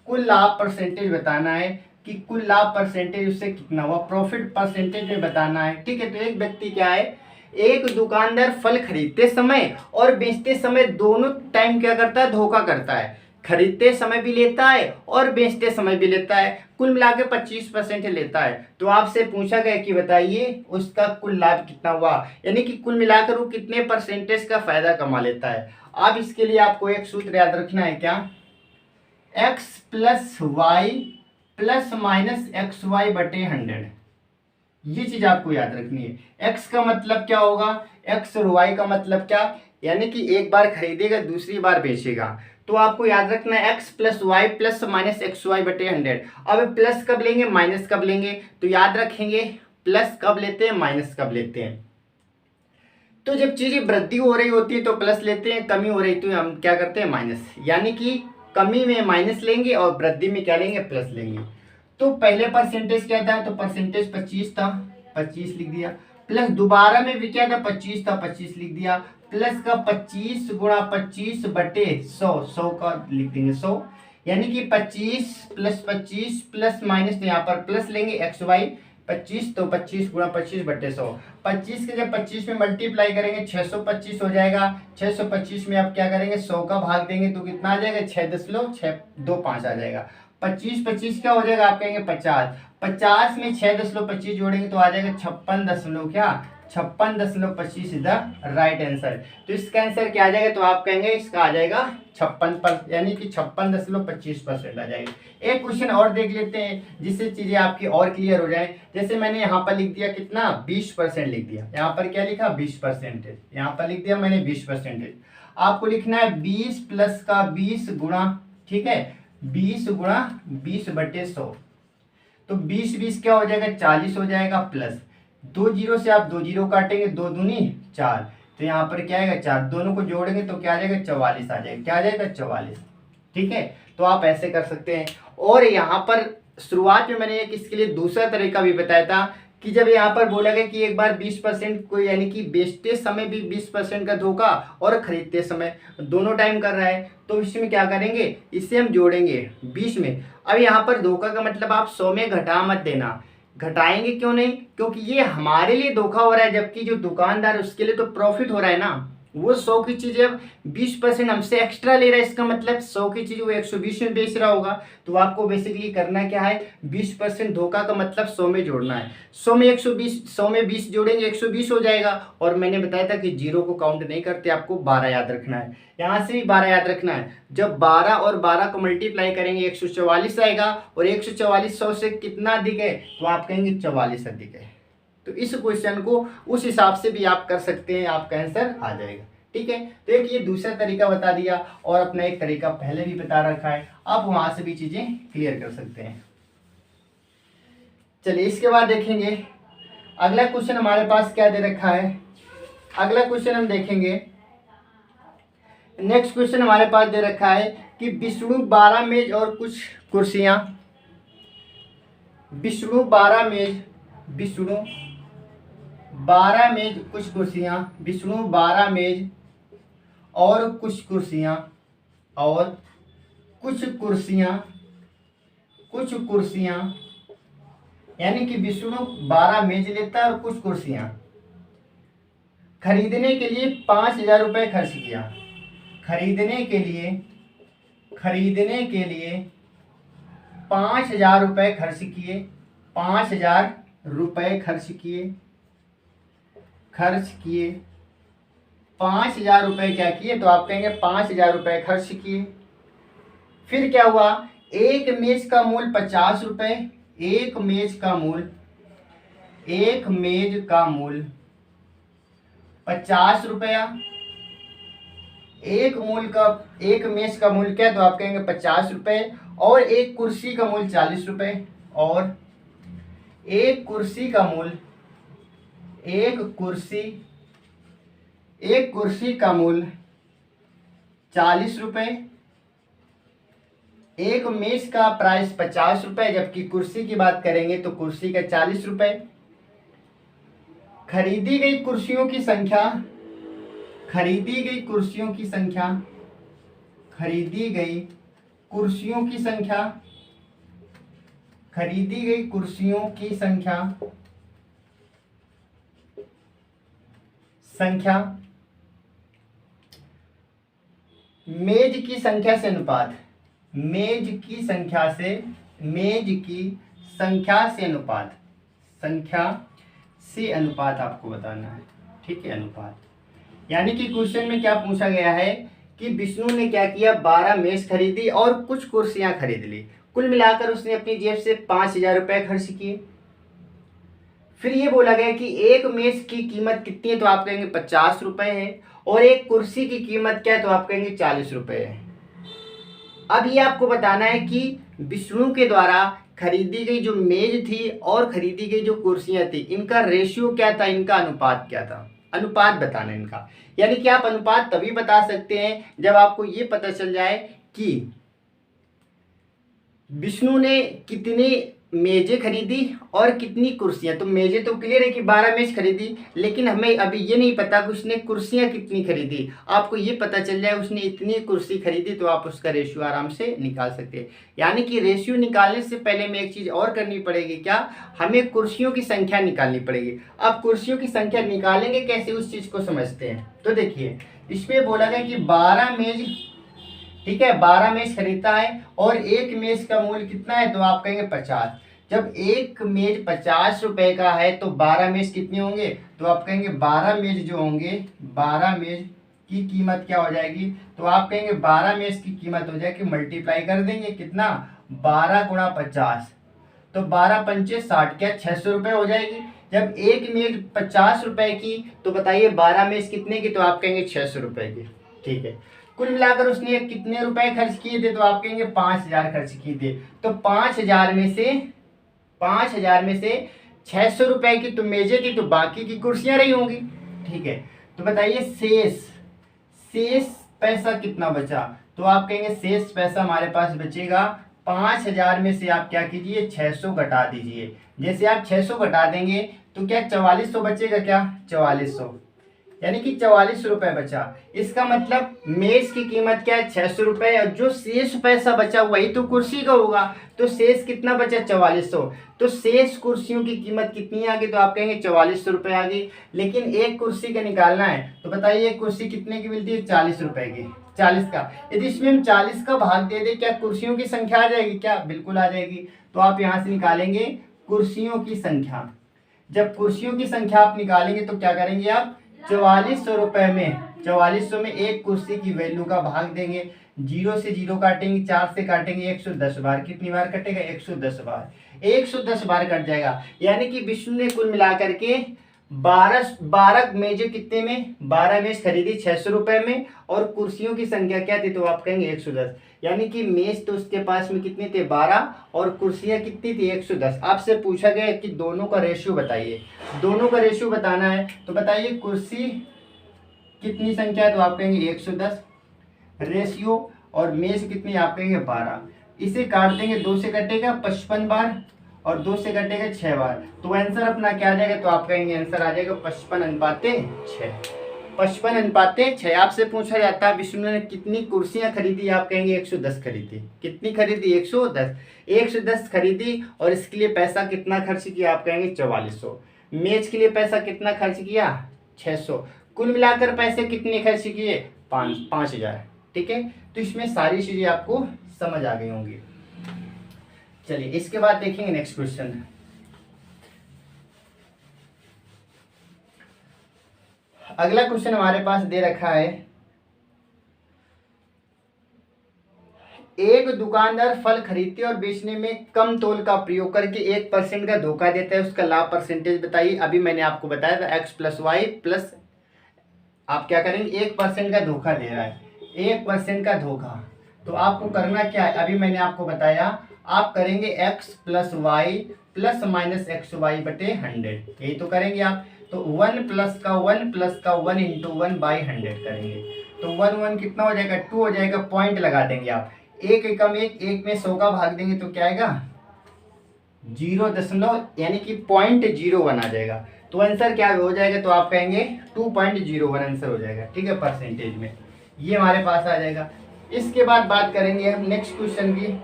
कुल लाभ परसेंटेज बताना है कि कुल लाभ परसेंटेज उससे कितना हुआ, प्रॉफिट परसेंटेज में बताना है। ठीक है, तो एक व्यक्ति क्या है, एक दुकानदार फल खरीदते समय और बेचते समय दोनों टाइम क्या करता है, धोखा करता है। खरीदते समय भी लेता है और बेचते समय भी लेता है, कुल मिला के 25% लेता है। तो आपसे पूछा गया कि बताइए उसका कुल लाभ कितना हुआ, यानी कि कुल मिलाकर वो कितने परसेंटेज का फायदा कमा लेता है। अब इसके लिए आपको एक सूत्र याद रखना है, क्या, x plus y plus minus x y बटे 100। ये चीज आपको याद रखनी है। x का मतलब क्या होगा, x और y का मतलब क्या, यानी कि एक बार खरीदेगा दूसरी बार बेचेगा। तो आपको याद रखना है x plus y plus minus x y बटे 100। अब प्लस कब लेंगे, माइनस कब लेंगे, तो याद रखेंगे प्लस कब लेते हैं, माइनस कब लेते हैं। तो जब चीजें वृद्धि हो रही होती है तो प्लस लेते हैं, कमी हो रही तो हम क्या करते हैं, माइनस। यानी कि कमी में माइनस लेंगे और वृद्धि में क्या लेंगे, प्लस लेंगे। तो पहले परसेंटेज क्या था, तो परसेंटेज 25 था, 25 लिख दिया। प्लस दोबारा में भी क्या था, 25 था, 25 लिख दिया। प्लस का 25 गुणा 25 बटे 100, 100 का लिख देंगे 100, यानी कि 25 प्लस 25 प्लस माइनस, यहाँ पर प्लस लेंगे एक्स वाई, 25, तो 25 गुणा 25/100। 25 के जब 25 में मल्टीप्लाई करेंगे 625 हो जाएगा। 625 में आप क्या करेंगे, 100 का भाग देंगे तो कितना आ जाएगा, 6.625 आ जाएगा। 25 25 क्या हो जाएगा, आप कहेंगे 50। 50 में 6.25 जोड़ेंगे तो आ जाएगा 56.25 इज द राइट आंसर। तो इसका आंसर क्या आ जाएगा, तो आप कहेंगे इसका आ जाएगा 56, यानी कि 56.25% आ जाएगा। एक क्वेश्चन और देख लेते हैं जिससे चीजें आपकी और क्लियर हो जाए। जैसे मैंने यहाँ पर लिख दिया कितना, 20% लिख दिया। यहाँ पर क्या लिखा, 20%। यहाँ पर लिख दिया मैंने 20%। आपको लिखना है 20 प्लस का 20 गुणा, ठीक है, 20 गुणा 20/100। तो 20 क्या हो जाएगा, 40 हो जाएगा। प्लस 2 जीरो से आप 2 जीरो काटेंगे, 2 दूनी 4, तो यहाँ पर क्या आएगा 4, दोनों को जोड़ेंगे तो क्या आ जाएगा, 44 आ जाएगा। क्या आ जाएगा, 44। ठीक है, तो आप ऐसे कर सकते हैं। और यहाँ पर शुरुआत में मैंने एक इसके लिए दूसरा तरीका भी बताया था कि जब यहाँ पर बोला गया कि एक बार 20% को, यानी कि बेचते समय भी 20% का धोखा और खरीदते समय दोनों टाइम कर रहा है, तो इसमें क्या करेंगे, इससे हम जोड़ेंगे 20 में। अब यहाँ पर धोखा का मतलब आप 100 में घटा मत देना। घटाएंगे क्यों नहीं, क्योंकि ये हमारे लिए धोखा हो रहा है, जबकि जो दुकानदार है उसके लिए तो प्रॉफिट हो रहा है ना। वो 100 की चीज अब 20% हमसे एक्स्ट्रा ले रहा है, इसका मतलब 100 की चीज वो 120 में बेच रहा होगा। तो आपको बेसिकली करना क्या है, 20% धोखा का मतलब 100 में जोड़ना है। 100 में 120, 100 में 20 जोड़ेंगे 120 हो जाएगा। और मैंने बताया था कि जीरो को काउंट नहीं करते, आपको 12 याद रखना है। यहाँ से भी 12 याद रखना है। जब 12 और 12 को मल्टीप्लाई करेंगे 144 आएगा, और 144 100 से कितना अधिक है, तो आप कहेंगे 44 अधिक है। तो इस क्वेश्चन को उस हिसाब से भी आप कर सकते हैं, आपका आंसर आ जाएगा। ठीक है, तो एक ये दूसरा तरीका बता दिया, और अपना एक तरीका पहले भी बता रखा है, आप वहां से भी चीजें क्लियर कर सकते हैं। चलिए इसके बाद देखेंगे अगला क्वेश्चन हमारे पास क्या दे रखा है। अगला क्वेश्चन हम देखेंगे, नेक्स्ट क्वेश्चन हमारे पास दे रखा है कि विष्णु 12 मेज और कुछ कुर्सियां, विष्णु 12 मेज, विष्णु 12 मेज कुछ कुर्सियां, विष्णु 12 मेज और कुछ कुर्सियां, और कुछ कुर्सियां, कुछ कुर्सियां, यानी कि विष्णु 12 मेज लेता है और कुछ कुर्सियां खरीदने के लिए 5,000 रुपये खर्च किया। खरीदने के लिए 5,000 रुपये खर्च किए, 5,000 रुपये खर्च किए, 5,000 रुपये क्या किए, तो आप कहेंगे 5,000 रुपये खर्च किए। फिर क्या हुआ, एक मेज का मूल्य 50 रुपये, एक मेज का मूल्य 50 रुपया, एक मेज का मूल्य क्या, तो आप कहेंगे 50 रुपये, और एक कुर्सी का मूल्य 40 रुपये, और एक कुर्सी का मूल्य, एक कुर्सी का मूल्य 40 रुपये, एक मेज का प्राइस 50 रुपये, जबकि कुर्सी की बात करेंगे तो कुर्सी का 40 रुपये। खरीदी गई कुर्सियों की संख्या, खरीदी गई कुर्सियों की संख्या, खरीदी गई कुर्सियों की संख्या, खरीदी गई कुर्सियों की संख्या, मेज की संख्या से अनुपात, मेज की संख्या से अनुपात, संख्या से अनुपात आपको बताना है। ठीक है, अनुपात, यानी कि क्वेश्चन में क्या पूछा गया है कि विष्णु ने क्या किया, 12 मेज खरीदी और कुछ कुर्सियां खरीद ली। कुल मिलाकर उसने अपनी जेब से 5,000 रुपये खर्च किए। फिर ये बोला गया कि एक मेज की कीमत कितनी है, तो आप कहेंगे 50 रुपये है, और एक कुर्सी की कीमत क्या है, तो आप कहेंगे 40 रुपये है। अब ये आपको बताना है कि विष्णु के द्वारा खरीदी गई जो मेज थी और खरीदी गई जो कुर्सियां थी, इनका रेशियो क्या था, इनका अनुपात क्या था, अनुपात बताना इनका। यानी कि आप अनुपात तभी बता सकते हैं जब आपको ये पता चल जाए कि विष्णु ने कितने मेजें खरीदी और कितनी कुर्सियां। तो मेजें तो क्लियर है कि 12 मेज खरीदी, लेकिन हमें अभी ये नहीं पता कि उसने कुर्सियां कितनी खरीदी। आपको ये पता चल जाए उसने इतनी कुर्सी खरीदी तो आप उसका रेशियो आराम से निकाल सकते हैं। यानी कि रेशियो निकालने से पहले हमें एक चीज़ और करनी पड़ेगी, क्या, हमें कुर्सियों की संख्या निकालनी पड़ेगी। अब कुर्सियों की संख्या निकालेंगे कैसे, उस चीज़ को समझते हैं। तो देखिए इसमें बोला गया कि 12 मेज, ठीक है, 12 मेज खरीदता है और एक मेज का मूल्य कितना है, तो आप कहेंगे 50। जब एक मेज 50 रुपए का है तो 12 मेज कितने होंगे, तो आप कहेंगे 12 मेज जो होंगे, 12 मेज की कीमत क्या हो जाएगी, तो आप कहेंगे 12 मेज की कीमत हो जाएगी, मल्टीप्लाई कर देंगे कितना, 12 गुणा 50, तो 12 पंचे 60, क्या 600 रुपये हो जाएगी। जब एक मेज 50 रुपए की, तो बताइए 12 मेज कितने की, तो आप कहेंगे 600 रुपए की। ठीक है, कुल मिलाकर उसने कितने रुपए खर्च किए थे, तो आप कहेंगे 5000 खर्च किए थे। तो 5000 में से 600 रुपए की तो मेजें थी, तो बाकी की कुर्सियां रही होंगी। ठीक है, तो बताइए शेष पैसा कितना बचा, तो आप कहेंगे शेष पैसा हमारे पास बचेगा 5000 में से आप क्या कीजिए, 600 घटा दीजिए। जैसे आप 600 घटा देंगे तो क्या 4400 बचेगा, क्या 4400, यानी कि 44 रुपए बचा। इसका मतलब मेज की कीमत क्या है, 600 रुपए, और जो शेष पैसा बचा वही तो कुर्सी का होगा। तो शेष कितना बचा, 4400। तो शेष कुर्सियों की कीमत कितनी आ गई, तो आप कहेंगे 4400 रुपए आ गई। लेकिन एक कुर्सी का निकालना है, तो बताइए एक कुर्सी कितने की मिलती है, 40 रुपए की, 40 का। यदि इसमें हम 40 का भाग दे दे, क्या कुर्सियों की संख्या आ जाएगी, क्या बिल्कुल आ जाएगी। तो आप यहाँ से निकालेंगे कुर्सियों की संख्या। जब कुर्सियों की संख्या आप निकालेंगे तो क्या करेंगे आप, 4400 रुपए में, 4400 में एक कुर्सी की वैल्यू का भाग देंगे, 0 से 0 काटेंगे, 4 से काटेंगे 110 बार, कितनी बार कटेगा, 110 बार, 110 बार कट जाएगा। यानी कि विष्णु ने कुल मिलाकर के 12 मेजें कितने में, 12 मेज खरीदी 600 रुपए में, और कुर्सियों की संख्या क्या थी, तो आप कहेंगे 110। यानी कि मेज तो उसके पास में कितने थे, 12, और कुर्सियां कितनी थी, 110। आपसे पूछा गया कि दोनों का रेशियो बताइए, दोनों का रेशियो बताना है। तो बताइए कुर्सी कितनी संख्या है, तो आप कहेंगे 110 रेशियो, और मेज कितनी, आप कहेंगे 12। इसे काट देंगे, 2 से कटेगा 55 बार, और 2 से कटेगा 6 बार, तो आंसर अपना क्या आ जाएगा, तो आप कहेंगे आंसर आ जाएगा 55:6। 55:6। आपसे पूछा जाता है विष्णु ने कितनी कुर्सियां खरीदी, आप कहेंगे 110 खरीदी। कितनी खरीदी, 110, 110 खरीदी, और इसके लिए पैसा कितना खर्च किया, आप कहेंगे 4400। मेज के लिए पैसा कितना खर्च किया, 600। कुल मिलाकर पैसे कितने खर्च किए, 5000। ठीक है, तो इसमें सारी चीजें आपको समझ आ गई होंगी। चलिए इसके बाद देखेंगे नेक्स्ट क्वेश्चन। अगला क्वेश्चन हमारे पास दे रखा है, एक दुकानदार फल खरीदते और बेचने में कम तोल का प्रयोग करके 1% का धोखा देता है, उसका लाभ परसेंटेज बताइए। अभी मैंने आपको बताया था x + y प्लस, आप क्या करेंगे, 1% का धोखा दे रहा है, 1% का धोखा। तो आपको करना क्या है, अभी मैंने आपको बताया, आप करेंगे x + y plus minus XY बटे 100, यही तो करेंगे आप। तो 1 + का 1 + का 1 × 1/100 करेंगे, तो 1 कितना हो जाएगा, 2 हो जाएगा। पॉइंट लगा देंगे आप, एक एकम एक में 100 का भाग देंगे तो क्या आएगा, 0 यानी कि 0.01 आ जाएगा। तो आंसर क्या हो जाएगा, तो आप कहेंगे 2.01 आंसर हो जाएगा। ठीक है, परसेंटेज में ये हमारे पास आ जाएगा। इसके बाद बात करेंगे हम नेक्स्ट क्वेश्चन की।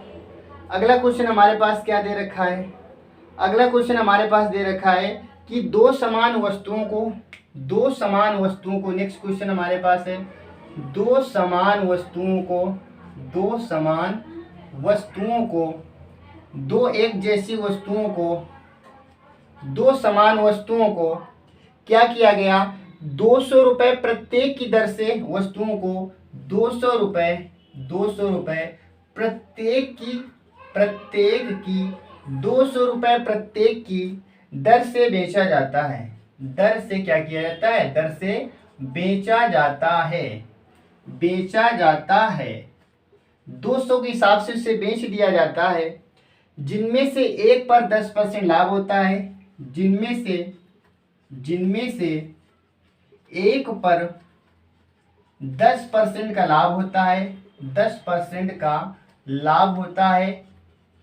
अगला क्वेश्चन हमारे पास क्या दे रखा है, अगला क्वेश्चन हमारे पास दे रखा है कि दो समान वस्तुओं को, नेक्स्ट क्वेश्चन हमारे पास है, दो समान वस्तुओं को, दो एक जैसी वस्तुओं को क्या किया गया, 200 रुपए प्रत्येक की दर से वस्तुओं को 200 रुपए प्रत्येक की 200 रुपए प्रत्येक की दर से बेचा जाता है। दर से क्या किया जाता है, दर से बेचा जाता है, 200 के हिसाब से उसे बेच दिया जाता है, जिनमें से एक पर 10% लाभ होता है, जिनमें से एक पर 10% का लाभ होता है, 10% का लाभ होता है,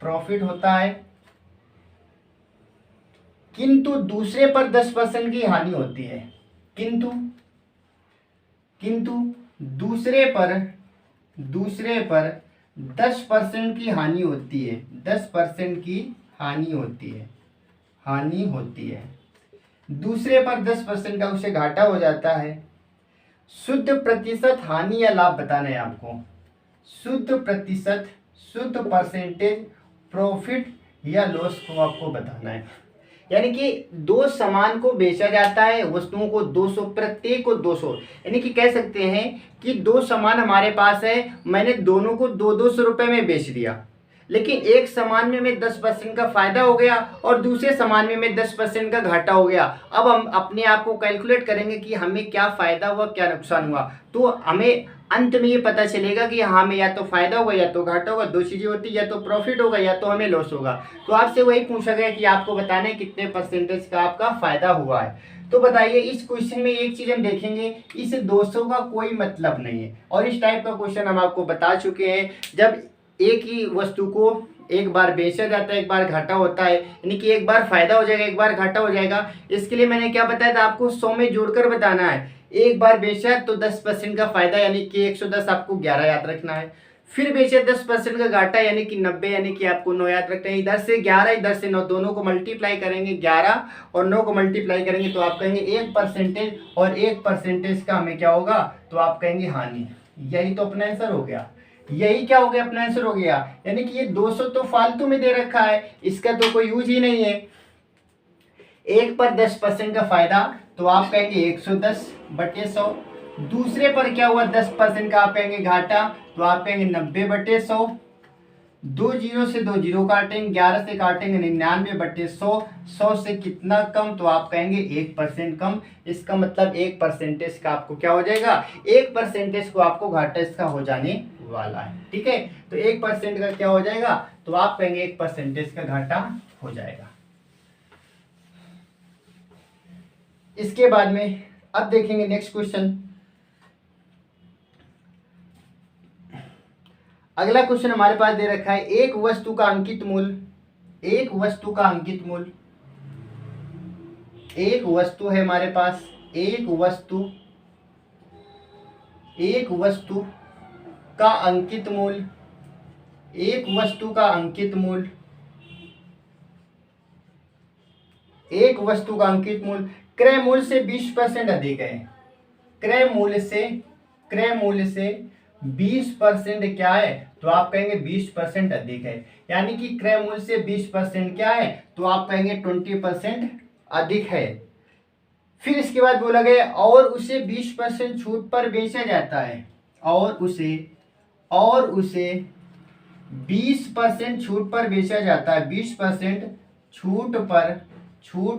प्रॉफिट होता है। किंतु दूसरे पर 10% की हानि होती है। किंतु दूसरे पर 10% की हानि होती है। 10% की हानि होती है। दूसरे पर 10% का उसे घाटा हो जाता है। शुद्ध प्रतिशत हानि या लाभ बताना है आपको। शुद्ध परसेंटेज प्रॉफिट या लॉस को आपको बताना है। यानी कि दो सामान को बेचा जाता है, वस्तुओं को 200, प्रत्येक को 200, यानी कि कह सकते हैं कि दो सामान हमारे पास है, मैंने दोनों को 200 रुपए में बेच दिया, लेकिन एक सामान में मैं 10% का फायदा हो गया और दूसरे सामान में मैं 10% का घाटा हो गया। अब हम अपने आप को कैलकुलेट करेंगे कि हमें क्या फायदा हुआ क्या नुकसान हुआ, तो हमें अंत में ये पता चलेगा कि हमें या तो फायदा होगा या तो घाटा होगा। दो चीजें होती, या तो प्रॉफिट होगा या तो हमें लॉस होगा। तो आपसे वही पूछा गया कि आपको बताना है कितने परसेंटेज का आपका फायदा हुआ है। तो बताइए, इस क्वेश्चन में एक चीज हम देखेंगे, इस 200 का कोई मतलब नहीं है। और इस टाइप का क्वेश्चन हम आपको बता चुके हैं, जब एक ही वस्तु को एक बार बेचा जाता है, एक बार घाटा होता है, यानी कि एक बार फायदा हो जाएगा एक बार घाटा हो जाएगा। इसके लिए मैंने क्या बताया था आपको, 100 में जोड़कर बताना है। एक बार बेचा तो 10% का फायदा, यानी कि 110, आपको 11 याद रखना है। फिर बेचे 10% का घाटा, यानी कि 90, यानी कि आपको 9 याद रखना है। इधर से 11 इधर से 9, दोनों को मल्टीप्लाई करेंगे, 11 और 9 को मल्टीप्लाई करेंगे तो आप कहेंगे 1% और 1% का हमें क्या होगा, तो आप कहेंगे हानि। यही तो अपना आंसर हो गया। यही क्या हो गया, अपना आंसर हो गया। यानी कि ये 200 तो फालतू में दे रखा है, इसका तो कोई यूज ही नहीं है। एक पर 10% का फायदा, तो आप कहेंगे 110/100। दूसरे पर क्या हुआ 10% का, आप कहेंगे घाटा, तो आप कहेंगे 90/100। 2 जीरो से 2 जीरो काटेंगे, 11 से काटेंगे 99/100। 100 से कितना कम, तो आप कहेंगे 1% कम। इसका मतलब 1% का आपको क्या हो जाएगा, 1% को आपको घाटा इसका हो जाने वाला है। ठीक है, तो 1% का क्या हो जाएगा, तो आप कहेंगे 1% का घाटा हो जाएगा। इसके बाद में अब देखेंगे नेक्स्ट क्वेश्चन। अगला क्वेश्चन हमारे पास दे रखा है, एक वस्तु का अंकित मूल्य, एक वस्तु का अंकित मूल्य, एक वस्तु है हमारे पास, एक वस्तु का अंकित मूल्य, एक वस्तु का अंकित मूल्य, एक वस्तु का अंकित मूल्य क्रय मूल्य से 20% अधिक है। क्रय मूल्य से 20% क्या है, तो आप कहेंगे 20% अधिक है। यानी कि क्रय मूल्य से 20% क्या है, तो आप कहेंगे 20% अधिक है। फिर इसके बाद बोला गया और उसे 20% छूट पर बेचा जाता है, और उसे 20% छूट पर बेचा जाता है, 20% छूट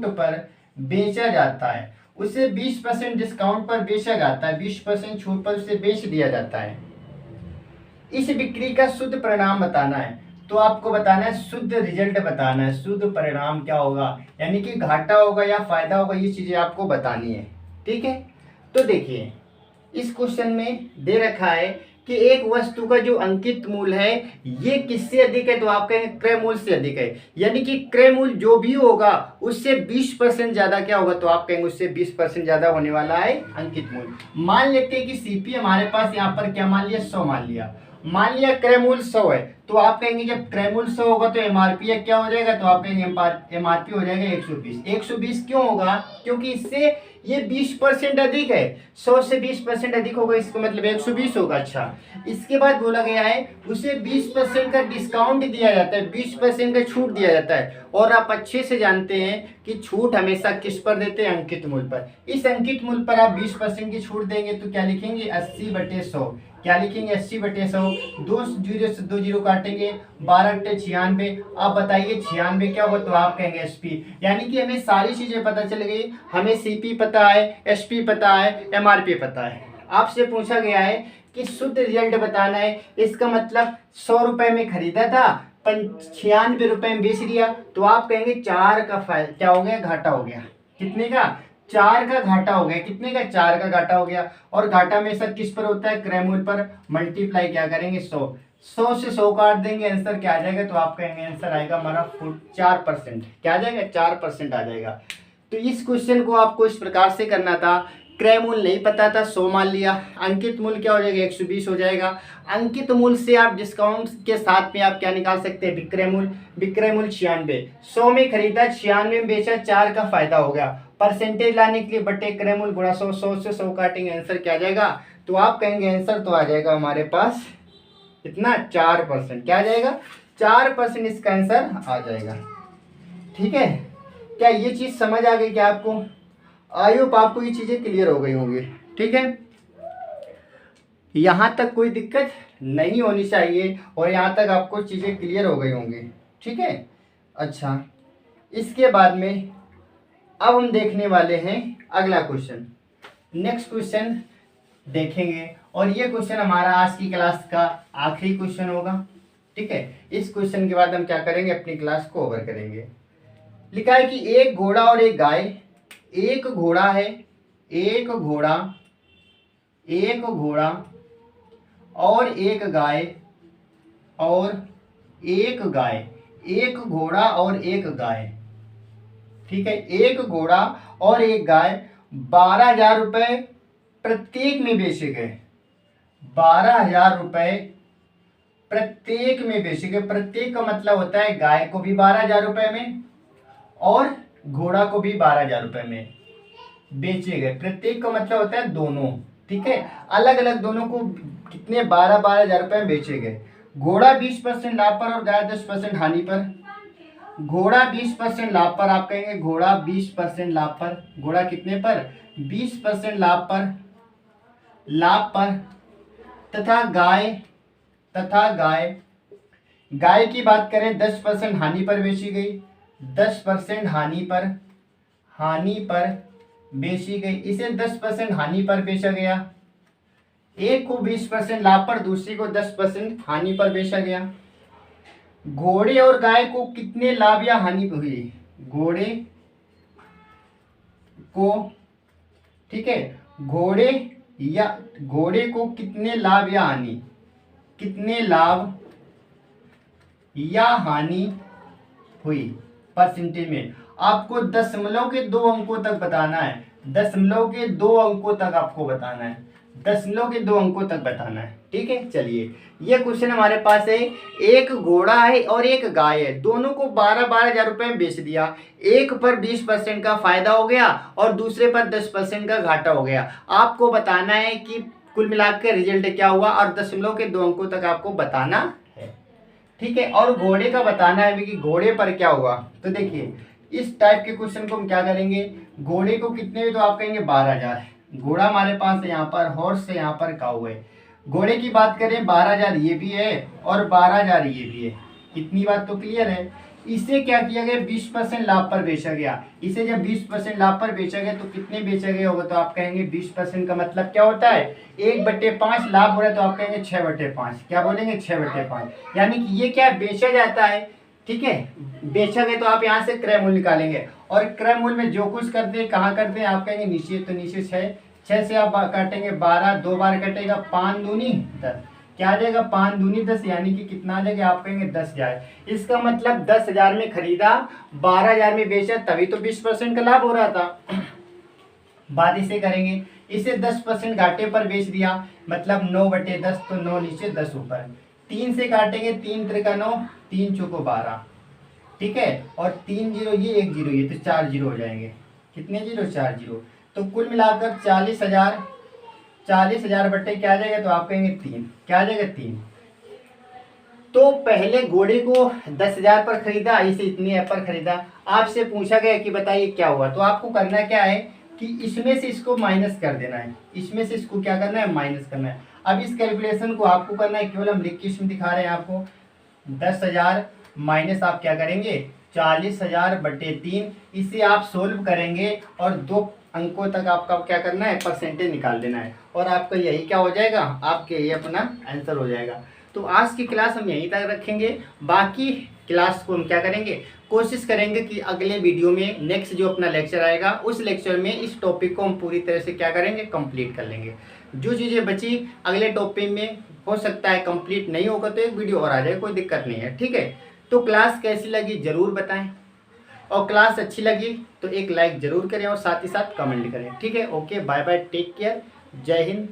पर बेचा जाता है, उसे 20% डिस्काउंट पर बेचा जाता है, 20% छूट पर उसे बेच दिया जाता है। इस बिक्री का शुद्ध परिणाम बताना है। तो आपको बताना है, शुद्ध रिजल्ट बताना है, शुद्ध परिणाम क्या होगा, यानी कि घाटा होगा या फायदा होगा, ये चीजें आपको बतानी है। ठीक है, तो देखिए इस क्वेश्चन में दे रखा है कि एक वस्तु का जो अंकित मूल्य है ये किससे अधिक है, तो आप कहेंगे क्रय मूल्य से अधिक है। यानी कि क्रय मूल्य जो भी होगा उससे 20% ज्यादा क्या होगा, तो आप कहेंगे उससे 20% ज्यादा होने वाला है अंकित मूल्य। मान लेते हैं कि सीपी हमारे पास यहाँ पर क्या मान लिया, 100 मान लिया क्रय मूल्य 100 है, तो आप कहेंगे जब क्रय मूल्य 100 होगा तो एमआरपी क्या हो जाएगा, तो आप कहेंगे एमआरपी हो जाएगा 120। 120 क्यों होगा, क्योंकि इससे ये 20% अधिक है, 100 से 20% अधिक होगा, इसका मतलब 120 होगा। अच्छा, इसके बाद बोला गया है उसे 20% का डिस्काउंट दिया जाता है, 20% का छूट दिया जाता है। और आप अच्छे से जानते हैं कि छूट हमेशा किस पर देते हैं, अंकित मूल्य पर। इस अंकित मूल्य पर आप 20% की छूट देंगे तो क्या लिखेंगे, 80/100। क्या लिखेंगे, 80/100। 2 जीरो से 2 जीरो काटेंगे, 12×96। आप बताइए 96 क्या होगा, तो आप कहेंगे एसपी। यानी कि हमें सारी चीजें पता चल गई, हमें सीपी पता है, एसपी पता है, एमआरपी पता है। आपसे पूछा गया है कि शुद्ध रिजल्ट बताना है, इसका मतलब 100 रुपए में खरीदा था, 96 रुपए में बेच दिया, तो आप कहेंगे 4 का फायदा क्या हो गया, घाटा हो गया। कितने का, 4 का घाटा हो गया। कितने का, 4 का घाटा हो गया। और घाटा हमेशा किस पर होता है, क्रय मूल्य पर। मल्टीप्लाई क्या करेंगे, 100। 100 से 100 काट देंगे, आंसर क्या आ जाएगा? तो आप कहेंगे आंसर आएगा हमारा 4%। क्या आ जाएगा? 4% आ जाएगा। तो इस क्वेश्चन को आपको इस प्रकार से करना था। क्रय मूल्य नहीं पता था, 100 मान लिया। अंकित मूल्य क्या हो जाएगा? 120 हो जाएगा। अंकित मूल्य से आप डिस्काउंट के साथ में आप क्या निकाल सकते हैं? विक्रय मूल्य। विक्रय मूल्य 96, 100 में खरीदा, 96 में बेचा, 4 का फायदा हो गया। परसेंटेज लाने के लिए बटे क्रय मूल्य गुणा 100, 100 से 100 काटेंगे, आंसर क्या आ जाएगा? तो आप कहेंगे आंसर तो आ जाएगा हमारे पास इतना 4%। क्या आ जाएगा? 4% इसका आंसर आ जाएगा। ठीक है, क्या ये चीज समझ आ गई क्या आपको? आई होप आपको ये चीजें क्लियर हो गई होंगी। ठीक है, यहां तक कोई दिक्कत नहीं होनी चाहिए और यहां तक आपको चीजें क्लियर हो गई होंगी। ठीक है, अच्छा, इसके बाद में अब हम देखने वाले हैं अगला क्वेश्चन। नेक्स्ट क्वेश्चन देखेंगे और ये क्वेश्चन हमारा आज की क्लास का आखिरी क्वेश्चन होगा। ठीक है, इस क्वेश्चन के बाद हम क्या करेंगे? अपनी क्लास को ओवर करेंगे। लिखा है कि एक घोड़ा और एक गाय, एक घोड़ा है, एक घोड़ा, एक घोड़ा और एक गाय, और एक गाय, एक घोड़ा और एक गाय। ठीक है, एक घोड़ा और एक गाय 12,000 रुपये प्रत्येक में बेचे गए। 12,000 रुपये प्रत्येक में बेचे गए। प्रत्येक का मतलब होता है गाय को भी 12,000 रुपये में और घोड़ा को भी 12,000 रुपये में बेचे गए। प्रत्येक का मतलब होता है दोनों। ठीक है, अलग अलग दोनों को कितने? 12,000 रुपये में बेचे गए। घोड़ा 20% लाभ पर और गाय 10% हानि पर। घोड़ा 20% लाभ पर, आप कहेंगे घोड़ा 20% लाभ पर। घोड़ा कितने पर? 20% लाभ पर, लाभ पर। तथा गाय, तथा गाय, गाय की बात करें 10% हानि पर बेची गई। 10% हानि पर, हानि पर बेची गई। इसे 10% हानि पर बेचा गया। एक को 20% लाभ पर, दूसरी को 10% हानि पर बेचा गया। घोड़े और गाय को कितने लाभ या हानि हुई? घोड़े को, ठीक है, घोड़े को कितने लाभ या हानि, कितने लाभ या हानि हुई परसेंटेज में? आपको दशमलव के 2 अंकों तक बताना है। दशमलव के 2 अंकों तक आपको बताना है। दशमलव के 2 अंकों तक बताना है। ठीक है, चलिए, ये क्वेश्चन हमारे पास है। एक घोड़ा है और एक गाय है, दोनों को 12,000 रुपये में बेच दिया। एक पर 20% का फायदा हो गया और दूसरे पर 10% का घाटा हो गया। आपको बताना है कि कुल मिलाकर रिजल्ट क्या हुआ और दशमलव के 2 अंकों तक आपको बताना है। ठीक है, और घोड़े का बताना है कि घोड़े पर क्या हुआ। तो देखिए, इस टाइप के क्वेश्चन को हम क्या करेंगे? घोड़े को कितने? तो आप कहेंगे 12,000। घोड़ा हमारे पास है यहाँ पर, हॉर्स है यहाँ पर, काऊ है। घोड़े की बात करें 12,000 ये भी है और 12,000 ये भी है। इतनी बात तो क्लियर है। इसे क्या किया गया? 20% लाभ पर बेचा गया। इसे जब 20% लाभ पर बेचा गया तो कितने बेचा गया होगा? तो आप कहेंगे 20% का मतलब क्या होता है? 1/5 लाभ हो रहा है, तो आप कहेंगे 6/5। क्या बोलेंगे? 6/5। यानी कि ये क्या बेचा जाता है। ठीक है, बेचा गया तो आप यहाँ से क्रय मूल्य निकालेंगे और क्रय मूल्य में जो कुछ करते हैं कहाँ करते हैं? आप कहेंगे नीचे, तो नीचे 6, 6 से आप काटेंगे 12, 2 बार कटेगा, 5 दूनी 10। क्या आ जाएगा? 5 दूनी 10, यानी कि कितना आ जाएगा? आप कहेंगे 10,000। इसका मतलब 10,000 में खरीदा, 12,000 में बेचा, तभी तो 20% का लाभ हो रहा था। बात इसे करेंगे, इसे 10% घाटे पर बेच दिया, मतलब 9/10, तो 9 नीचे 10 ऊपर। 3 से काटेंगे, 3 त्रिका 9, 3 चौको 12। ठीक है, और 3 जीरो ये, 1 जीरो ये, तो 4 जीरो हो जाएंगे। कितने जीरो? 4 जीरो। तो कुल मिलाकर 40,000। 40,000 बट्टे क्या आ जाएगा? तो आप कहेंगे 3। क्या आ जाएगा? 3। तो पहले घोड़े को 10,000 पर खरीदा, इसे इतने पर खरीदा। आपसे पूछा गया कि बताइए क्या हुआ, तो आपको करना क्या है कि इसमें से इसको माइनस कर देना है। इसमें से इसको क्या करना है? माइनस करना है। अब इस कैलकुलेशन को आपको करना है, केवल हम लिख के इसमें दिखा रहे हैं आपको। 10,000 माइनस आप क्या करेंगे? 40,000 बटे 3। इसे आप सोल्व करेंगे और 2 अंकों तक आपका क्या करना है? परसेंटेज निकाल देना है और आपका यही क्या हो जाएगा? आपके ये अपना आंसर हो जाएगा। तो आज की क्लास हम यहीं तक रखेंगे। बाकी क्लास को हम क्या करेंगे? कोशिश करेंगे कि अगले वीडियो में नेक्स्ट जो अपना लेक्चर आएगा उस लेक्चर में इस टॉपिक को हम पूरी तरह से क्या करेंगे, कंप्लीट कर लेंगे। जो चीज़ें बची अगले टॉपिक में हो सकता है कंप्लीट नहीं होगा तो एक वीडियो और आ जाए, कोई दिक्कत नहीं है, ठीक है। तो क्लास कैसी लगी ज़रूर बताएं, और क्लास अच्छी लगी तो एक लाइक ज़रूर करें और साथ ही साथ कमेंट करें, ठीक है। Okay, bye bye, take care, जय हिंद।